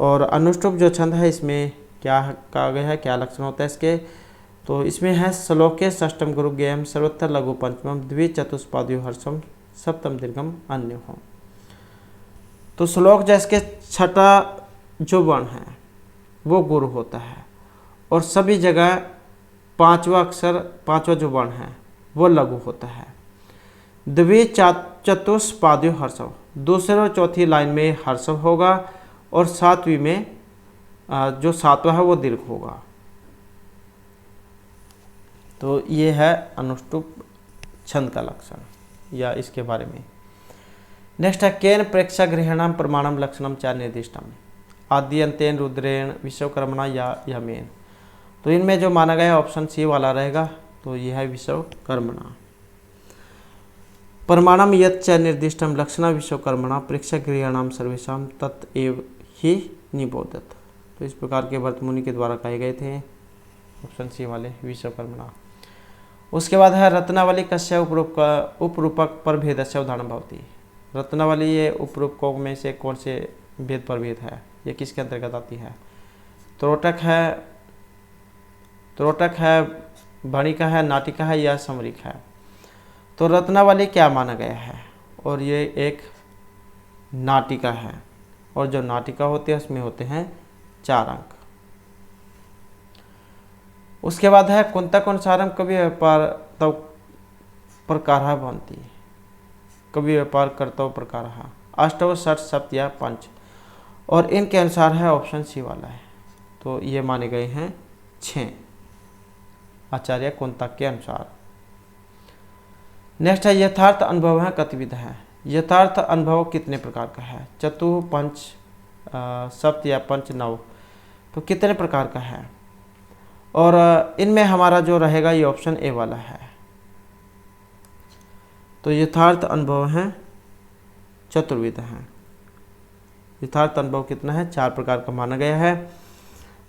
और अनुष्टुप जो छंद है इसमें क्या कहा गया है, क्या लक्षण होता है इसके? तो इसमें है श्लोके षष्टम गुरु गेयम सर्वत्र लघु पंचमम द्विचतुष्पाद्यो हर्षम सप्तम दीर्घम अन्य हो। तो श्लोक जैसे छठा जो वर्ण है वो गुरु होता है, और सभी जगह पांचवा अक्षर, पांचवा जो वर्ण है वो लघु होता है। द्विचतुष्पाद्यो हर्षव, दूसरे और चौथी लाइन में हर्षव होगा, और सातवीं में जो सातवां है वो दीर्घ होगा। तो ये है अनुष्टुप छंद का लक्षण या इसके बारे में। नेक्स्ट है केन प्रेक्षागृहणाम प्रमाणम लक्षणम च निर्दिष्टम आद्यंतेन रुद्रेण विश्वकर्मणा या यमेन। तो इनमें जो माना गया ऑप्शन सी वाला रहेगा, तो यह है विश्वकर्मणा। प्रमाणम यत् च निर्दिष्टम लक्षणा विश्वकर्मणा प्रेक्षागृहणाम सर्वेषाम तत्एव ही निबोधत। तो इस प्रकार के भरतमुनि के द्वारा कहे गए थे, ऑप्शन सी वाले विश्वकर्मणा। उसके बाद है रत्नावली कस्य उपरूपक पर भेदस्य उदाहरण भवति। रत्नावली ये उपरूपकों में से कौन से भेद पर भेद है, ये किसके अंतर्गत आती है? त्रोटक है, भणिका है, नाटिका है या समरिक है? तो रत्नावली क्या माना गया है? और ये एक नाटिका है, और जो नाटिका होती है उसमें होते हैं 4 अंक। उसके बाद है कुंतक अनुसारम कवि व्यापार तव प्रकार भवन्ति, कवि व्यापार कर्तव्य प्रकार अष्टव षट सप्त या पंच, और इनके अनुसार है ऑप्शन सी वाला है। तो ये माने गए हैं 6 आचार्य कुंतक के अनुसार। नेक्स्ट है यथार्थ अनुभव है कतिविध है। यथार्थ अनुभव कितने प्रकार का है? चतु, पंच, सप्त या पंच, नव, तो कितने प्रकार का है? और इनमें हमारा जो रहेगा ये ऑप्शन ए वाला है। तो यथार्थ अनुभव है चतुर्विध है। यथार्थ अनुभव कितना है? 4 प्रकार का माना गया है,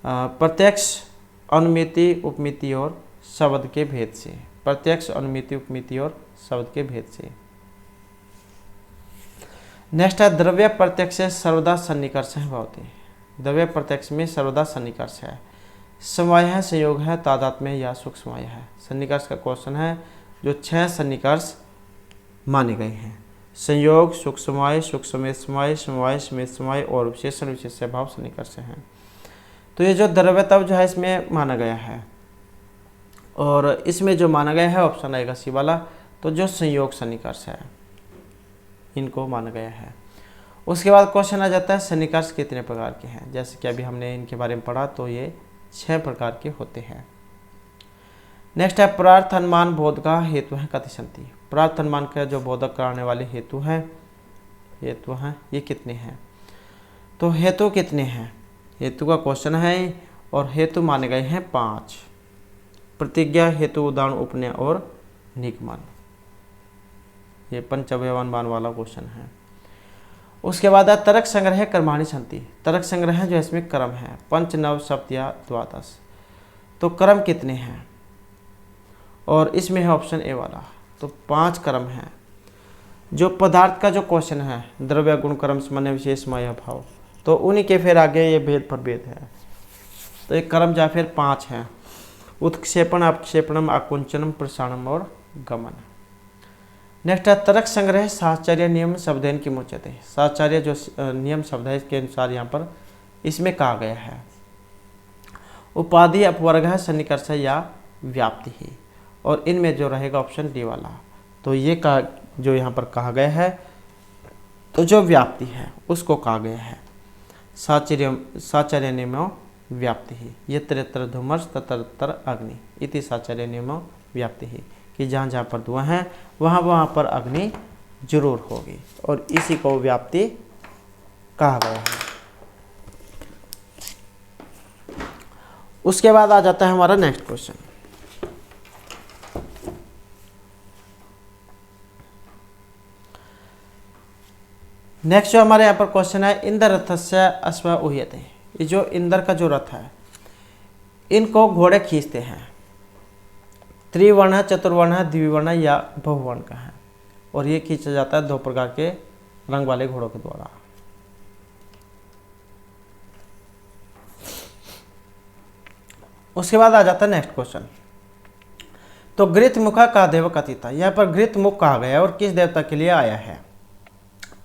प्रत्यक्ष, अनुमिति, उपमिति और शब्द के भेद से। प्रत्यक्ष, अनुमिति, उपमिति और शब्द के भेद से। नेक्स्ट है द्रव्य प्रत्यक्ष से सर्वदा सन्निकर्ष है भवति। द्रव्य प्रत्यक्ष में सर्वदा सन्निकर्ष है, समवाय है, संयोग है, तादात्म्य या सूक्ष्मवाय है। सन्निकर्ष का क्वेश्चन है, जो 6 सन्निकर्ष माने गए हैं, संयोग, सूक्ष्मवाय, सूक्ष्म समवाय, समवाय, समेत समवाय और विशेषण विशेष भाव सन्निकर्ष हैं। तो ये जो द्रव्यतव जो है इसमें माना गया है, और इसमें जो माना गया है ऑप्शन आएगा सी वाला। तो जो संयोग सन्निकर्ष है इनको माना गया है। उसके बाद क्वेश्चन आ जाता है सन्निकर्ष कितने प्रकार के हैं। जैसे कि अभी हमने इनके बारे में पढ़ा, तो ये 6 प्रकार के होते हैं। नेक्स्ट है परार्थ अनुमान बोध का हेतु है कति संति। परार्थ अनुमान का जो बोधक कराने वाले हेतु हैं ये कितने हैं? तो हेतु कितने हैं? हेतु का क्वेश्चन है, और हेतु माने गए हैं 5। प्रतिज्ञा, हेतु, उदाहरण, उपनय और निगमन। ये पंचअवयवानुमान वाला क्वेश्चन है। उसके बाद तर्क संग्रह कर्माणि सन्ति। तर्क संग्रह जो इसमें क्रम है, पंच, नव, सप्त या द्वादश। तो क्रम कितने हैं? और इसमें है ऑप्शन ए वाला। तो 5 क्रम हैं। जो पदार्थ का जो क्वेश्चन है, द्रव्य, गुण, क्रम, सामान्य, विशेष, माया, भाव, तो उन्हीं के फिर आगे ये भेद प्रभेद है। तो एक क्रम या फिर 5 है, उत्क्षेपण, अपक्षेपणम, आकुंचनम, प्रसारणम और गमन। नेक्स्ट है तर्क संग्रह साहचर्य नियम शब्देन की मुच्यते। साहचर्य जो नियम शब्द है इसके अनुसार यहाँ पर इसमें कहा गया है उपाधि अपवर्ग है सन्निकर्ष या व्याप्ति ही, और इनमें जो रहेगा ऑप्शन डी वाला। तो ये का जो यहाँ पर कहा गया है तो जो व्याप्ति है उसको कहा गया है साहचर्य नियमो व्याप्ति ही। ये तरह धूमर्ष ततर अग्नि इति साहचर्य नियमो व्याप्ति ही, कि जहाँ जहाँ पर धुआं है वहाँ वहाँ पर अग्नि जरूर होगी, और इसी को व्याप्ति कहा गया है। उसके बाद आ जाता है हमारा नेक्स्ट क्वेश्चन। नेक्स्ट जो हमारे यहाँ पर क्वेश्चन है इंद्र रथस्य अश्व उह्यते। ये जो इंद्र का जो रथ है इनको घोड़े खींचते हैं। त्रिवर्ण है, चतुर्वर्ण है, द्विवर्ण है या बहुवर्ण का है, और ये खींचा जाता है 2 प्रकार के रंग वाले घोड़ों के द्वारा। उसके बाद आ जाता है नेक्स्ट क्वेश्चन। तो गृत मुखा का देव कथिता, यहाँ पर गृत मुख कहा गया और किस देवता के लिए आया है?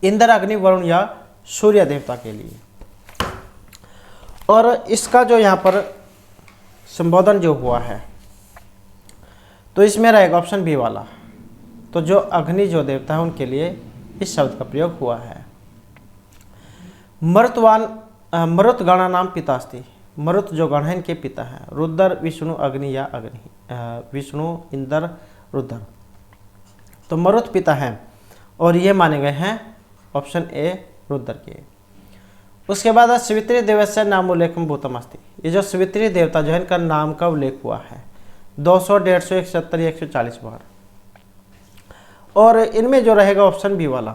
इंद्र, अग्नि, वरुण या सूर्य देवता के लिए। और इसका जो यहाँ पर संबोधन जो हुआ है तो इसमें रहेगा ऑप्शन बी वाला। तो जो अग्नि जो देवता है उनके लिए इस शब्द का प्रयोग हुआ है। मरुत गणा नाम पितास्ति, मरुत जो गण है इनके पिता हैं। रुद्र, विष्णु, अग्नि या अग्नि, विष्णु, इंद्र, रुद्र। तो मरुत पिता हैं और ये माने गए हैं ऑप्शन ए रुद्र के। उसके बाद सवित्री देवस्य नाम उल्लेखम भूतम अस्ति। ये जो सवित्री देवता जो है इनका नाम का उल्लेख हुआ है 200, 150, 170, 140 बार, और इनमें जो रहेगा ऑप्शन बी वाला।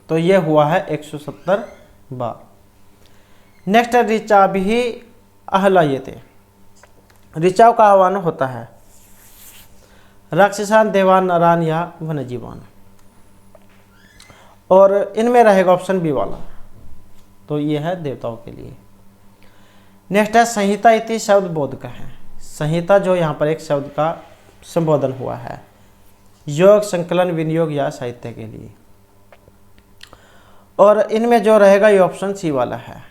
तो ये हुआ है 170 बार। नेक्स्ट है ऋचा भी आह्लायते। ऋचाओं का आह्वान होता है राक्षसान, देवान, नरान या वन्यजीवान, और इनमें रहेगा ऑप्शन बी वाला। तो ये है देवताओं के लिए। नेक्स्ट है संहिता इति शब्द बोध का है। संहिता जो यहाँ पर एक शब्द का संबोधन हुआ है योग, संकलन, विनियोग या साहित्य के लिए, और इनमें जो रहेगा ये ऑप्शन सी वाला है।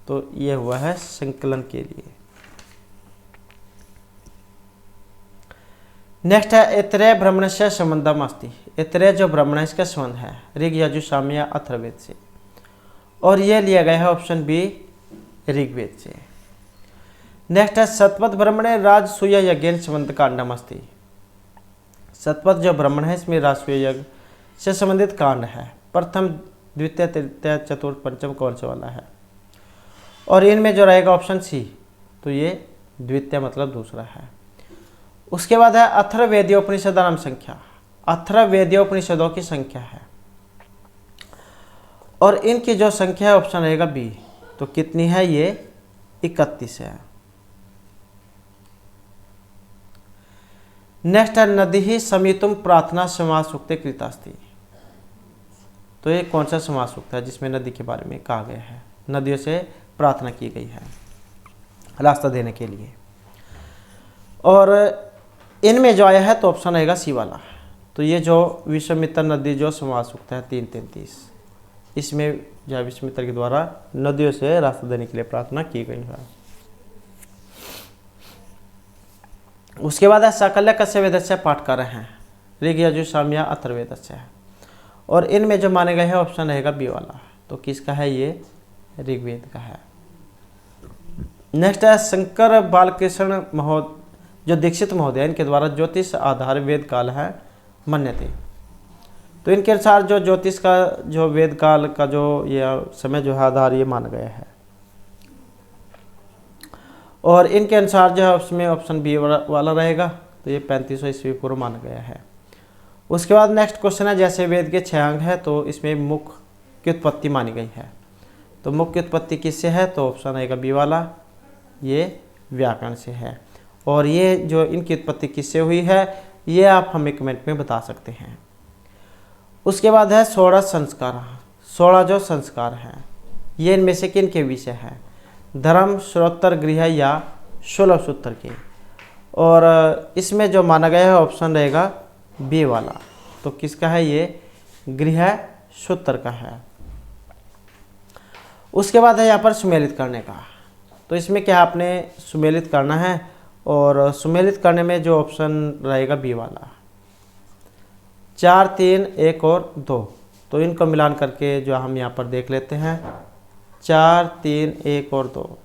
तो ये हुआ है संकलन के लिए। नेक्स्ट है इतरे ब्राह्मण से संबंधम अस्ति। इतरे जो ब्राह्मण है इसका संबंध है ऋग, यजु, साम या अथर्ववेद से, और ये लिया गया है ऑप्शन बी ऋग्वेद से। नेक्स्ट है सतपथ ब्राह्मण राजसूय यज्ञ संबंध कांडम अस्ति। सतपथ जो ब्राह्मण है इसमें राजसूय यज्ञ से संबंधित कांड है। प्रथम, द्वितीय, तृतीय, चतुर्थ, पंचम कौन सा वाला है? और इनमें जो रहेगा ऑप्शन सी। तो ये द्वितीय मतलब दूसरा है। उसके बाद है अथर्ववेदीयोपनिषद नाम संख्या। अथर्ववेदीयोपनिषदों की संख्या है, और इनकी जो संख्या है ऑप्शन रहेगा बी। तो कितनी है? ये 31 है। नेक्स्ट है नदी ही समीतुम प्रार्थना समास सूक्ते कृतास्ति। तो ये कौन सा समास सूक्त है जिसमें नदी के बारे में कहा गया है? नदियों से प्रार्थना की गई है रास्ता देने के लिए, और इनमें जो आया है तो ऑप्शन रहेगा सी वाला। तो ये जो विश्वामित्र नदी जो समास सूक्त है 3:33, इसमें जो है विश्वामित्र के द्वारा नदियों से रास्ता देने के लिए प्रार्थना की गई है। उसके बाद है साकल्य कस्य वेदस्य पाठ कर रहे हैं ऋग, यजु, साम या अथर्ववेदस्य है, और इनमें जो माने गए हैं ऑप्शन रहेगा बी वाला। तो किसका है? ये ऋग्वेद का है। नेक्स्ट है शंकर बालकृष्ण महोदय जो दीक्षित महोदय इनके द्वारा ज्योतिष आधार वेद काल है मन्यते। तो इनके अनुसार जो ज्योतिष का जो वेद काल का जो ये समय जो है आधार ये माना गया है, और इनके अनुसार जो है उसमें ऑप्शन बी वाला रहेगा। तो ये 3500 ईस्वी पूर्व माना गया है। उसके बाद नेक्स्ट क्वेश्चन है जैसे वेद के 6 अंग है तो इसमें मुख की उत्पत्ति मानी गई है। तो मुख की उत्पत्ति किससे है? तो ऑप्शन आएगा बी वाला, ये व्याकरण से है। और ये जो इनकी उत्पत्ति किससे हुई है ये आप हमें कमेंट में बता सकते हैं। उसके बाद है 16 संस्कार। 16 जो संस्कार हैं ये इनमें से किन के विषय है? धर्म, श्रोत्र, गृह या 16 सूत्र के। और इसमें जो माना गया है ऑप्शन रहेगा बी वाला। तो किसका है ये? गृह सूत्र का है। उसके बाद है यहाँ पर सुमेलित करने का। तो इसमें क्या आपने सुमेलित करना है, और सुमेलित करने में जो ऑप्शन रहेगा बी वाला, 4 3 1 और 2। तो इनको मिलान करके जो हम यहाँ पर देख लेते हैं, 4 3 1 और 2।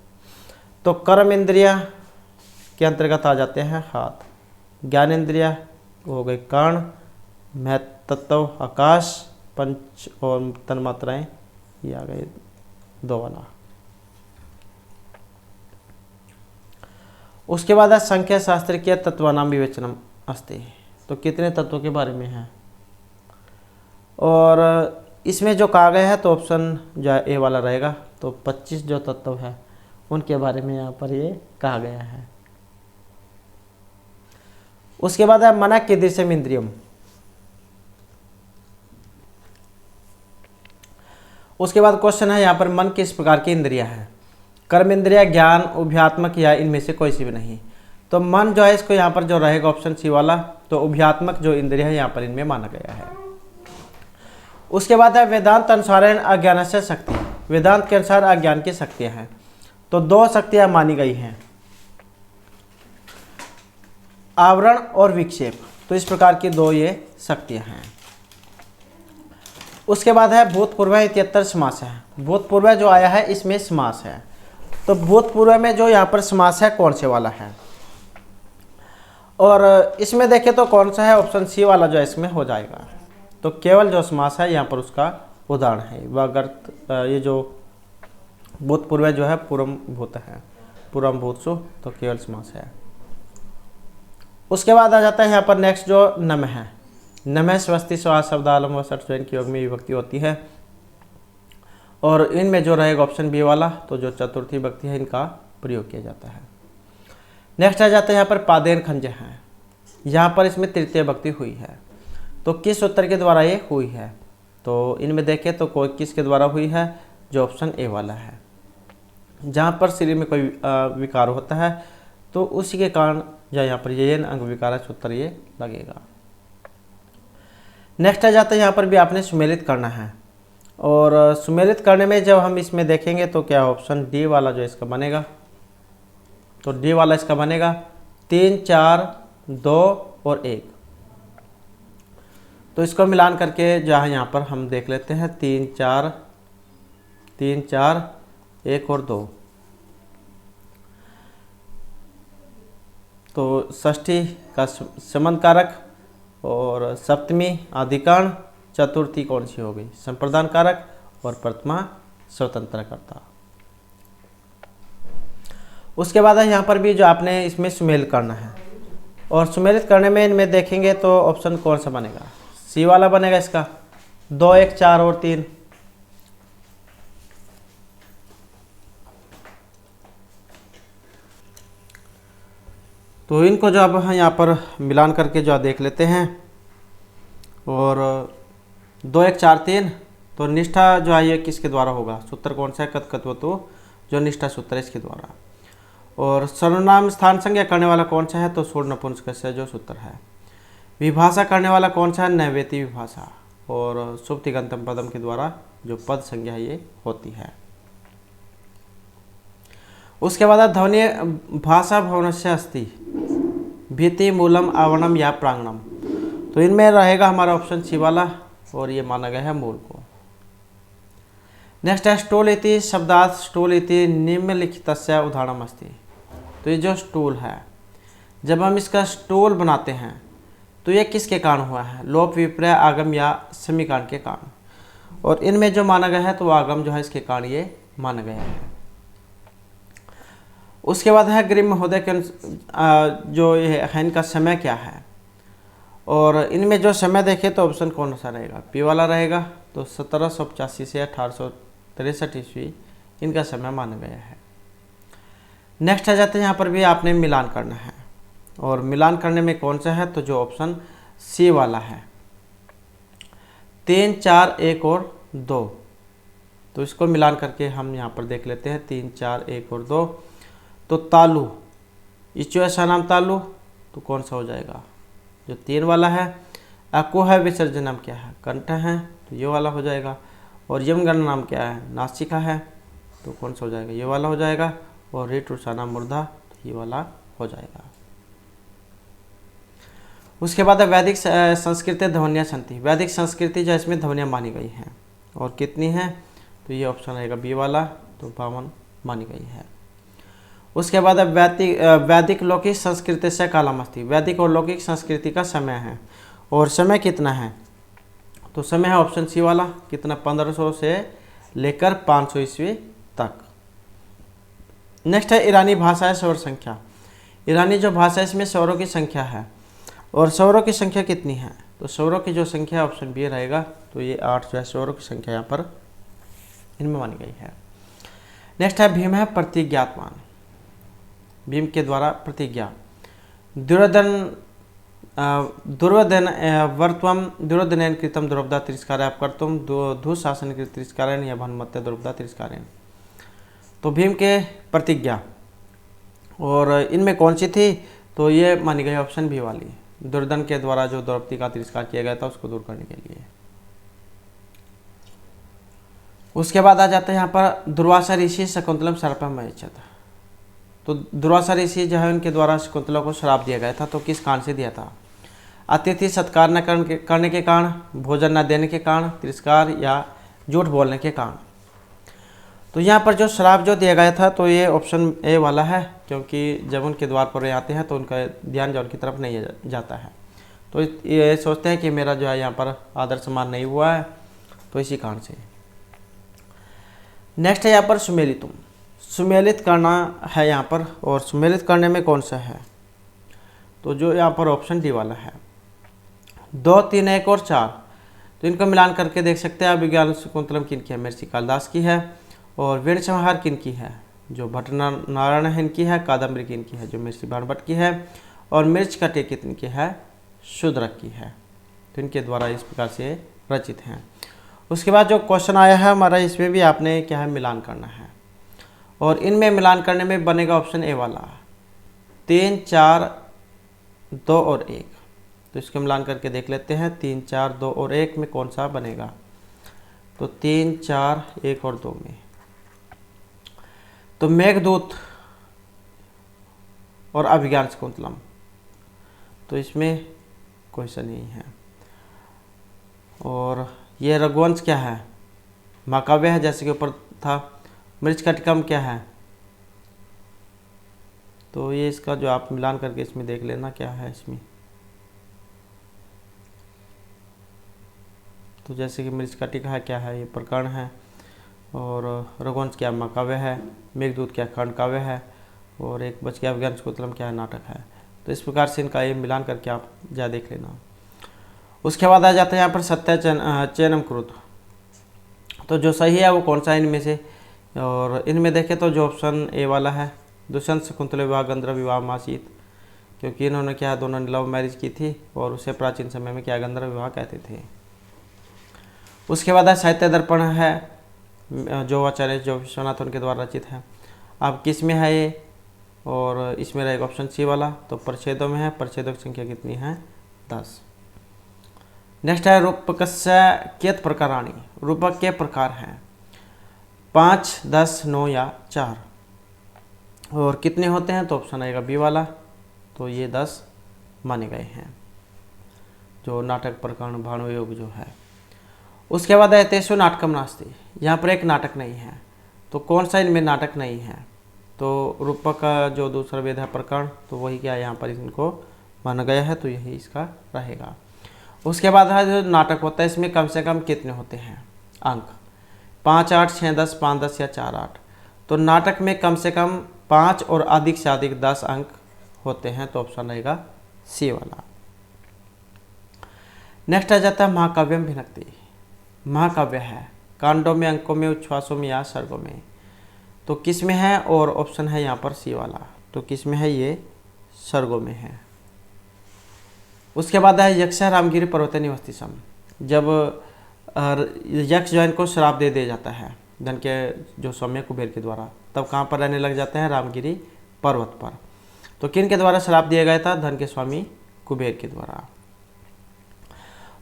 तो कर्म इंद्रिया के अंतर्गत आ जाते हैं हाथ, ज्ञानेंद्रिया हो गए कर्ण, महतत्व आकाश, पंच और तन्मात्राएं ये आ गए 2 वाला। उसके बाद है संख्या शास्त्र के तत्वानाम विवेचनम अस्ति। तो कितने तत्वों के बारे में है, और इसमें जो कहा गया है तो ऑप्शन जो है ए वाला रहेगा। तो 25 जो तत्व है उनके बारे में यहाँ पर ये कहा गया है। उसके बाद है मना कीदृशम इंद्रियम। उसके बाद क्वेश्चन है यहाँ पर मन किस प्रकार की इंद्रिया है? कर्म इंद्रिया, ज्ञान, उभयात्मक या इनमें से कोई सी भी नहीं। तो मन जो है इसको यहाँ पर जो रहेगा ऑप्शन सी वाला। तो उभयात्मक जो इंद्रिया है यहाँ पर इनमें माना गया है। उसके बाद है वेदांत अनुसार अज्ञान से शक्ति। वेदांत के अनुसार अज्ञान की शक्तियाँ हैं। तो 2 शक्तियाँ मानी गई हैं, आवरण और विक्षेप। तो इस प्रकार की 2 ये शक्तियाँ हैं। उसके बाद है भूतपूर्व इत्यत्र समास है। भूतपूर्व जो आया है इसमें समास है। तो भूतपूर्व में जो यहाँ पर समास है कौन से वाला है, और इसमें देखें तो कौन सा है? ऑप्शन सी वाला जो है इसमें हो जाएगा। तो केवल जो समास है यहाँ पर उसका उदाहरण है वागर्त। ये जो भूतपूर्व जो है पूर्व भूत है, पूर्व भूतसु, तो केवल समास है। उसके बाद आ जाता है यहाँ पर नेक्स्ट जो नम है। नम स्वस्ति स्वा शब्दालम व सठ स्वयं की योग में विभक्ति होती है, और इनमें जो रहेगा ऑप्शन बी वाला। तो जो चतुर्थी विभक्ति है इनका प्रयोग किया जाता है। नेक्स्ट आ जाता है यहाँ पर पादेन खंज है। यहाँ पर इसमें तृतीय विभक्ति हुई है। तो किस उत्तर के द्वारा ये हुई है? तो इनमें देखें तो कोई किसके द्वारा हुई है? जो ऑप्शन ए वाला है। जहाँ पर शरीर में कोई विकार होता है तो उसी के कारण या यहाँ पर ये अंग विकार सूत्र ये लगेगा। नेक्स्ट आ जाता है यहाँ पर भी आपने सुमेलित करना है, और सुमेलित करने में जब हम इसमें देखेंगे तो क्या ऑप्शन डी वाला जो इसका बनेगा। तो डी वाला इसका बनेगा 3 4 2 और 1। तो इसको मिलान करके जहाँ यहाँ पर हम देख लेते हैं 3 4 1 और 2। तो षष्ठी का संबंध कारक, और सप्तमी आदिकरण, चतुर्थी कौन सी हो गई? संप्रदान कारक, और प्रथमा स्वतंत्रकर्ता। उसके बाद है यहाँ पर भी जो आपने इसमें सुमेल करना है, और सुमेलित करने में इनमें देखेंगे तो ऑप्शन कौन सा बनेगा? सी वाला बनेगा इसका। 2 1 4 और 3। तो इनको जो अब हम यहाँ पर मिलान करके जो देख लेते हैं, और 2 1 4 3। तो निष्ठा जो है ये किसके द्वारा होगा? सूत्र कौन सा है? कतकत्वतो जो निष्ठा सूत्र है इसके द्वारा। और सर्वनाम स्थान संज्ञा करने वाला कौन सा है? तो सूर्ण नपुंसकस्य जो सूत्र है। विभाषा करने वाला कौन सा है? नैवेति विभाषा। और शुभ तिगंतम पदम के द्वारा जो पद संज्ञा ये होती है। उसके बाद ध्वनि भाषा भवनस्य अस्ति भीति मूलम आवरणम या प्रांगणम। तो इनमें रहेगा हमारा ऑप्शन सी वाला, और ये माना गया है मूल को। नेक्स्ट है स्टूल इति शब्दार्थ स्टूल इति निम्नलिखितस्य उदाहरणम अस्ति। तो ये जो स्टूल है, जब हम इसका स्टूल बनाते हैं तो ये किसके कारण हुआ है? लोप विपर्य आगम या समीकरण के कारण। और इनमें जो माना गया है तो आगम जो है इसके कारण ये माना गया है। उसके बाद है गृह महोदय के जो ये है इनका समय क्या है, और इनमें जो समय देखें तो ऑप्शन कौन सा रहेगा? पी वाला रहेगा। तो 1785 से 1863 ईस्वी इनका समय माना गया है। नेक्स्ट आ जाते हैं यहाँ पर भी आपने मिलान करना है, और मिलान करने में कौन सा है? तो जो ऑप्शन सी वाला है 3 4 1 और 2। तो इसको मिलान करके हम यहाँ पर देख लेते हैं 3 4 1 और 2। तो तालु इचो ऐसा नाम तालु, तो कौन सा हो जाएगा? जो 3 वाला है। अको है, विसर्जन नाम क्या है? कंठ है, तो ये वाला हो जाएगा। और यमगण नाम क्या है? नासिका है, तो कौन सा हो जाएगा? ये वाला हो जाएगा। और ऋट उषाना मूर्धा, तो ये वाला हो जाएगा। उसके बाद है वैदिक संस्कृति ध्वनियाँ संति। वैदिक संस्कृति जो इसमें ध्वनियाँ मानी गई हैं, और कितनी हैं? तो ये ऑप्शन रहेगा बी वाला, तो 52 मानी गई है। उसके बाद अब वैदिक लौकिक संस्कृति से कालमस्ति। वैदिक और लौकिक संस्कृति का समय है, और समय कितना है? तो समय है ऑप्शन सी वाला, कितना? 1500 से लेकर 500 ईस्वी तक। नेक्स्ट है ईरानी भाषा स्वर संख्या। ईरानी जो भाषा है इसमें स्वरों की संख्या है, और स्वरों की संख्या कितनी है? तो स्वरों की जो संख्या ऑप्शन बी रहेगा, तो ये 8 जो है स्वरों की संख्या यहाँ पर इनमें मानी गई है। नेक्स्ट है भीम है प्रतिज्ञात्मान। भीम के द्वारा प्रतिज्ञा। दुर्योधन वर्तम दुर्योधन कृतम द्रौपदा तिरस्कार कर्तुम दुःशासन कृत तिरस्कारेण या भानुमत्ते द्रौपदा तिरस्कारेण। तो भीम के प्रतिज्ञा, और इनमें कौन सी थी? तो ये मानी गई ऑप्शन बी वाली, दुर्योधन के द्वारा जो द्रौपदी का तिरस्कार किया गया था उसको दूर करने के लिए। उसके बाद आ जाते हैं यहाँ पर दुर्वासा ऋषि शकुंतलम सर्पम अयच्छत। तो दुर्वासा ऋषि जो है उनके द्वारा शकुंतला को श्राप दिया गया था, तो किस कारण से दिया था? अतिथि सत्कार न करने के कारण, भोजन न देने के कारण, तिरस्कार या झूठ बोलने के कारण। तो यहाँ पर जो श्राप जो दिया गया था, तो ये ऑप्शन ए वाला है, क्योंकि जब उनके द्वार पर आते हैं तो उनका ध्यान जो उनकी तरफ नहीं जाता है, तो ये सोचते हैं कि मेरा जो है यहाँ पर आदर सम्मान नहीं हुआ है, तो इसी कारण से। नेक्स्ट है यहाँ पर सुमेलितुम। सुमेलित करना है यहाँ पर, और सुमेलित करने में कौन सा है? तो जो यहाँ पर ऑप्शन डी वाला है, 2, 3, 1 और 4। तो इनको मिलान करके देख सकते हैं। अभिज्ञान शकुंतलम किनकी है? महर्षि कालिदास की है। और वीर संहार किनकी है? जो भट्ट नारायण है इनकी है। कादम्बरी किनकी है? जो महर्षि भाणभट्ट की है। और मिर्च कटे किनकी है? शूद्रक की है। तो इनके द्वारा इस प्रकार से रचित हैं। उसके बाद जो क्वेश्चन आया है हमारा, इसमें भी आपने क्या है? मिलान करना है, और इनमें मिलान करने में बनेगा ऑप्शन ए वाला, 3, 4, 2 और 1। तो इसको मिलान करके देख लेते हैं, 3, 4, 2 और 1 में कौन सा बनेगा? तो 3, 4, 1 और 2 में तो मेघदूत और अभिज्ञान शकुंतलम, तो इसमें क्वेश्चन नहीं है। और ये रघुवंश क्या है? महाकाव्य है, जैसे कि ऊपर था। मृच्छकटिकम क्या है? तो ये इसका जो आप मिलान करके इसमें देख लेना क्या है इसमें। तो जैसे कि मृच्छकटिका है क्या है? ये प्रकरण है। और रघुवंश क्या? महाकाव्य है। मेघदूत क्या? खंड काव्य है। और एक बच गया अभिज्ञान शकुंतलम क्या है? नाटक है। तो इस प्रकार से इनका ये मिलान करके आप जा देख लेना। उसके बाद आ जाते हैं यहाँ पर सत्य चयनम कृत। तो जो सही है वो कौन सा है इनमें से? और इनमें देखें तो जो ऑप्शन ए वाला है, दुष्यंत शकुंतला विवाह गंधर्व विवाह मासीत, क्योंकि इन्होंने क्या दोनों ने लव मैरिज की थी, और उसे प्राचीन समय में क्या गंधर्व विवाह कहते थे। उसके बाद साहित्य दर्पण है, जो आचार्य जो विश्वनाथ उनके द्वारा रचित है। अब किस में है ये? और इसमें रहेगा ऑप्शन सी वाला, तो परिच्छेदों में है। परिच्छेदों की संख्या कितनी है? 10। नेक्स्ट है रूपकस्य कियत् प्रकाराणि। रूपक के प्रकार हैं 5, 10, 9 या 4। और कितने होते हैं? तो ऑप्शन आएगा बी वाला, तो ये 10 माने गए हैं, जो नाटक प्रकरण भाणुयोग जो है। उसके बाद है तेषु नाटकम नास्ति। यहाँ पर एक नाटक नहीं है, तो कौन सा इनमें नाटक नहीं है? तो रूपक का जो दूसरा वेद है प्रकरण, तो वही क्या यहाँ पर इनको माना गया है, तो यही इसका रहेगा। उसके बाद है जो नाटक होता है, इसमें कम से कम कितने होते हैं अंक? 5, 8, 6, 10, 5, 10 या 4, 8। तो नाटक में कम से कम 5 और अधिक से अधिक 10 अंक होते हैं, तो ऑप्शन रहेगा सी वाला। नेक्स्ट आ जाता है महाकाव्यम भिनक्ति। महाकाव्य है कांडों में, अंकों में, उच्छ्वासों में या सर्गों में। तो किस में है? और ऑप्शन है यहाँ पर सी वाला, तो किस में है? ये सर्गों में है। उसके बाद है यक्ष रामगिरी पर्वते निवस्ति सम। जब यक्ष जो है इनको श्राप दे दिया जाता है धन के जो सौम्य कुबेर के द्वारा, तब कहाँ पर रहने लग जाते हैं? रामगिरी पर्वत पर। तो किन के द्वारा श्राप दिया गया था? धन के स्वामी कुबेर के द्वारा।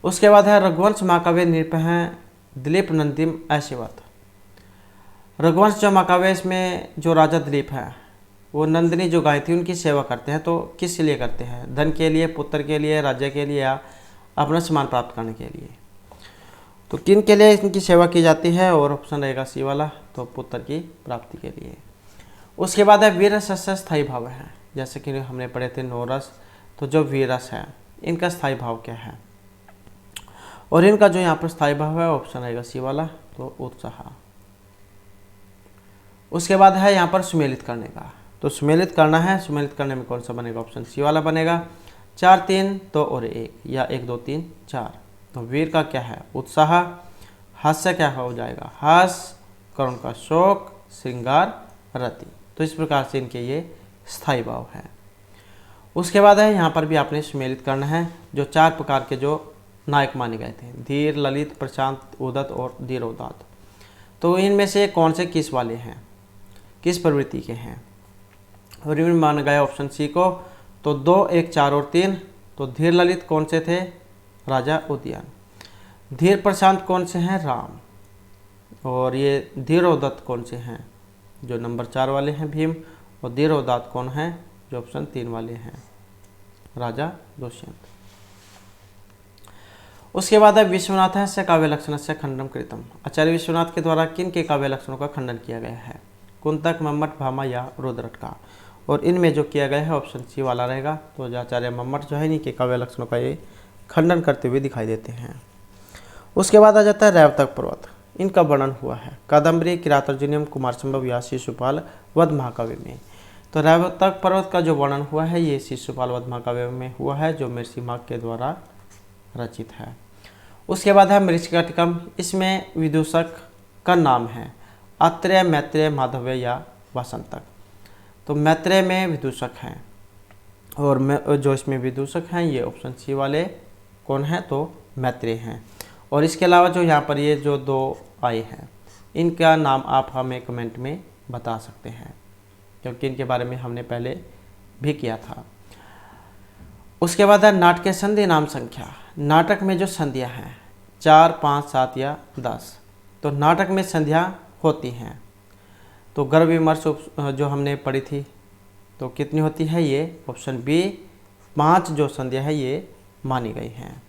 उसके बाद है रघुवंश महाकाव्य नृप हैं दिलीप नंदिम ऐशिवत। रघुवंश जो महाकाव्य इसमें जो राजा दिलीप है वो नंदिनी जो गाय थी उनकी सेवा करते हैं। तो किस लिए करते हैं? धन के लिए, पुत्र के लिए, राज्य के लिए या अपना सम्मान प्राप्त करने के लिए। तो किन के लिए इनकी सेवा की जाती है? और ऑप्शन रहेगा सी वाला, तो पुत्र की प्राप्ति के लिए। उसके बाद है वीर रस से स्थायी भाव है। जैसे कि हमने पढ़े थे 9 रस, तो जो वीर रस है इनका स्थायी भाव क्या है? और इनका जो यहाँ पर स्थायी भाव है ऑप्शन रहेगा सी वाला, तो उत्साह। उसके बाद है यहाँ पर सुमेलित करने का। तो सुमेलित करना है, सुमेलित करने में कौन सा बनेगा? ऑप्शन सी वाला बनेगा। 4 3 तो और 1 या 1 2 3 4। तो वीर का क्या है? उत्साह। हास्य क्या हो जाएगा? हास। करुण का शोक, श्रृंगार, रति। तो इस प्रकार से इनके ये स्थायी भाव है। उसके बाद है यहाँ पर भी आपने सुमेलित करना है जो 4 प्रकार के जो नायक माने गए थे, धीर, ललित, प्रशांत, उदत और धीरोदात। तो इनमें से कौन से किस वाले हैं, किस प्रवृत्ति के हैं? और इनमें माना गया ऑप्शन सी को, तो 2 1 4 और 3। तो धीर ललित कौन से थे? राजा उदयन। धीर प्रशांत कौन से हैं? राम। और ये धीरोदात कौन से हैं? जो नंबर 4 वाले हैं, भीम। और धीरोदात कौन है? जो ऑप्शन 3 वाले हैं, राजा दुष्यंत। उसके बाद है विश्वनाथ से काव्य लक्षण से खंडन कृतम। आचार्य विश्वनाथ के द्वारा किन के काव्य लक्षणों का खंडन किया गया है? कुंतक, मम्मट, भामा या रुद्रट का। और इनमें जो किया गया है ऑप्शन सी वाला रहेगा। तो आचार्य मम्मट जो है इन्हीं के काव्य लक्षणों का ये खंडन करते हुए दिखाई देते हैं। उसके बाद आ जाता है रैवतक पर्वत। इनका वर्णन हुआ है कादम्बरी, किरातार्जुनीयम, कुमार संभव या शिशुपाल वध महाकाव्य में। तो रैवतक पर्वत का जो वर्णन हुआ है ये शिशुपाल वध महाकाव्य में हुआ है, जो महर्षि माघ के द्वारा रचित है। उसके बाद है मृच्छकटिकम। इसमें विदूषक का नाम है अत्रेय, मैत्रेय, माधव्य या वसंतक। तो मैत्रेय में विदूषक हैं और जो इसमें विदूषक हैं ये ऑप्शन सी वाले कौन हैं? तो मैत्रेय हैं। और इसके अलावा जो यहाँ पर ये जो 2 आए हैं इनका नाम आप हमें कमेंट में बता सकते हैं, क्योंकि इनके बारे में हमने पहले भी किया था। उसके बाद है नाटक संधि नाम संख्या। नाटक में जो संधियाँ हैं 4 5 7 या 10। तो नाटक में संधियाँ होती हैं। तो गर्भ विमर्श जो हमने पढ़ी थी तो कितनी होती है? ये ऑप्शन बी 5 जो संधियाँ है ये मानी गई हैं।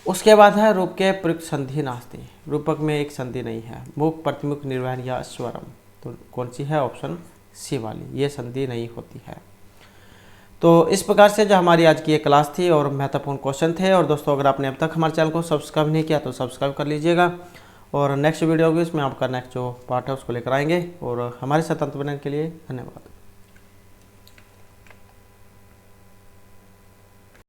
उसके बाद है रूप के प्रयुक्त संधि नास्ति। रूपक में एक संधि नहीं है। मुख, प्रतिमुख, निर्वहन या स्वरम। तो कौन सी है? ऑप्शन सी वाली, ये संधि नहीं होती है। तो इस प्रकार से जो हमारी आज की ये क्लास थी और महत्वपूर्ण क्वेश्चन थे। और दोस्तों अगर आपने अब तक हमारे चैनल को सब्सक्राइब नहीं किया तो सब्सक्राइब कर लीजिएगा। और नेक्स्ट वीडियो भी इसमें आपका नेक्स्ट जो पार्ट है उसको लेकर आएंगे। और हमारे साथ अंत बनने के लिए धन्यवाद।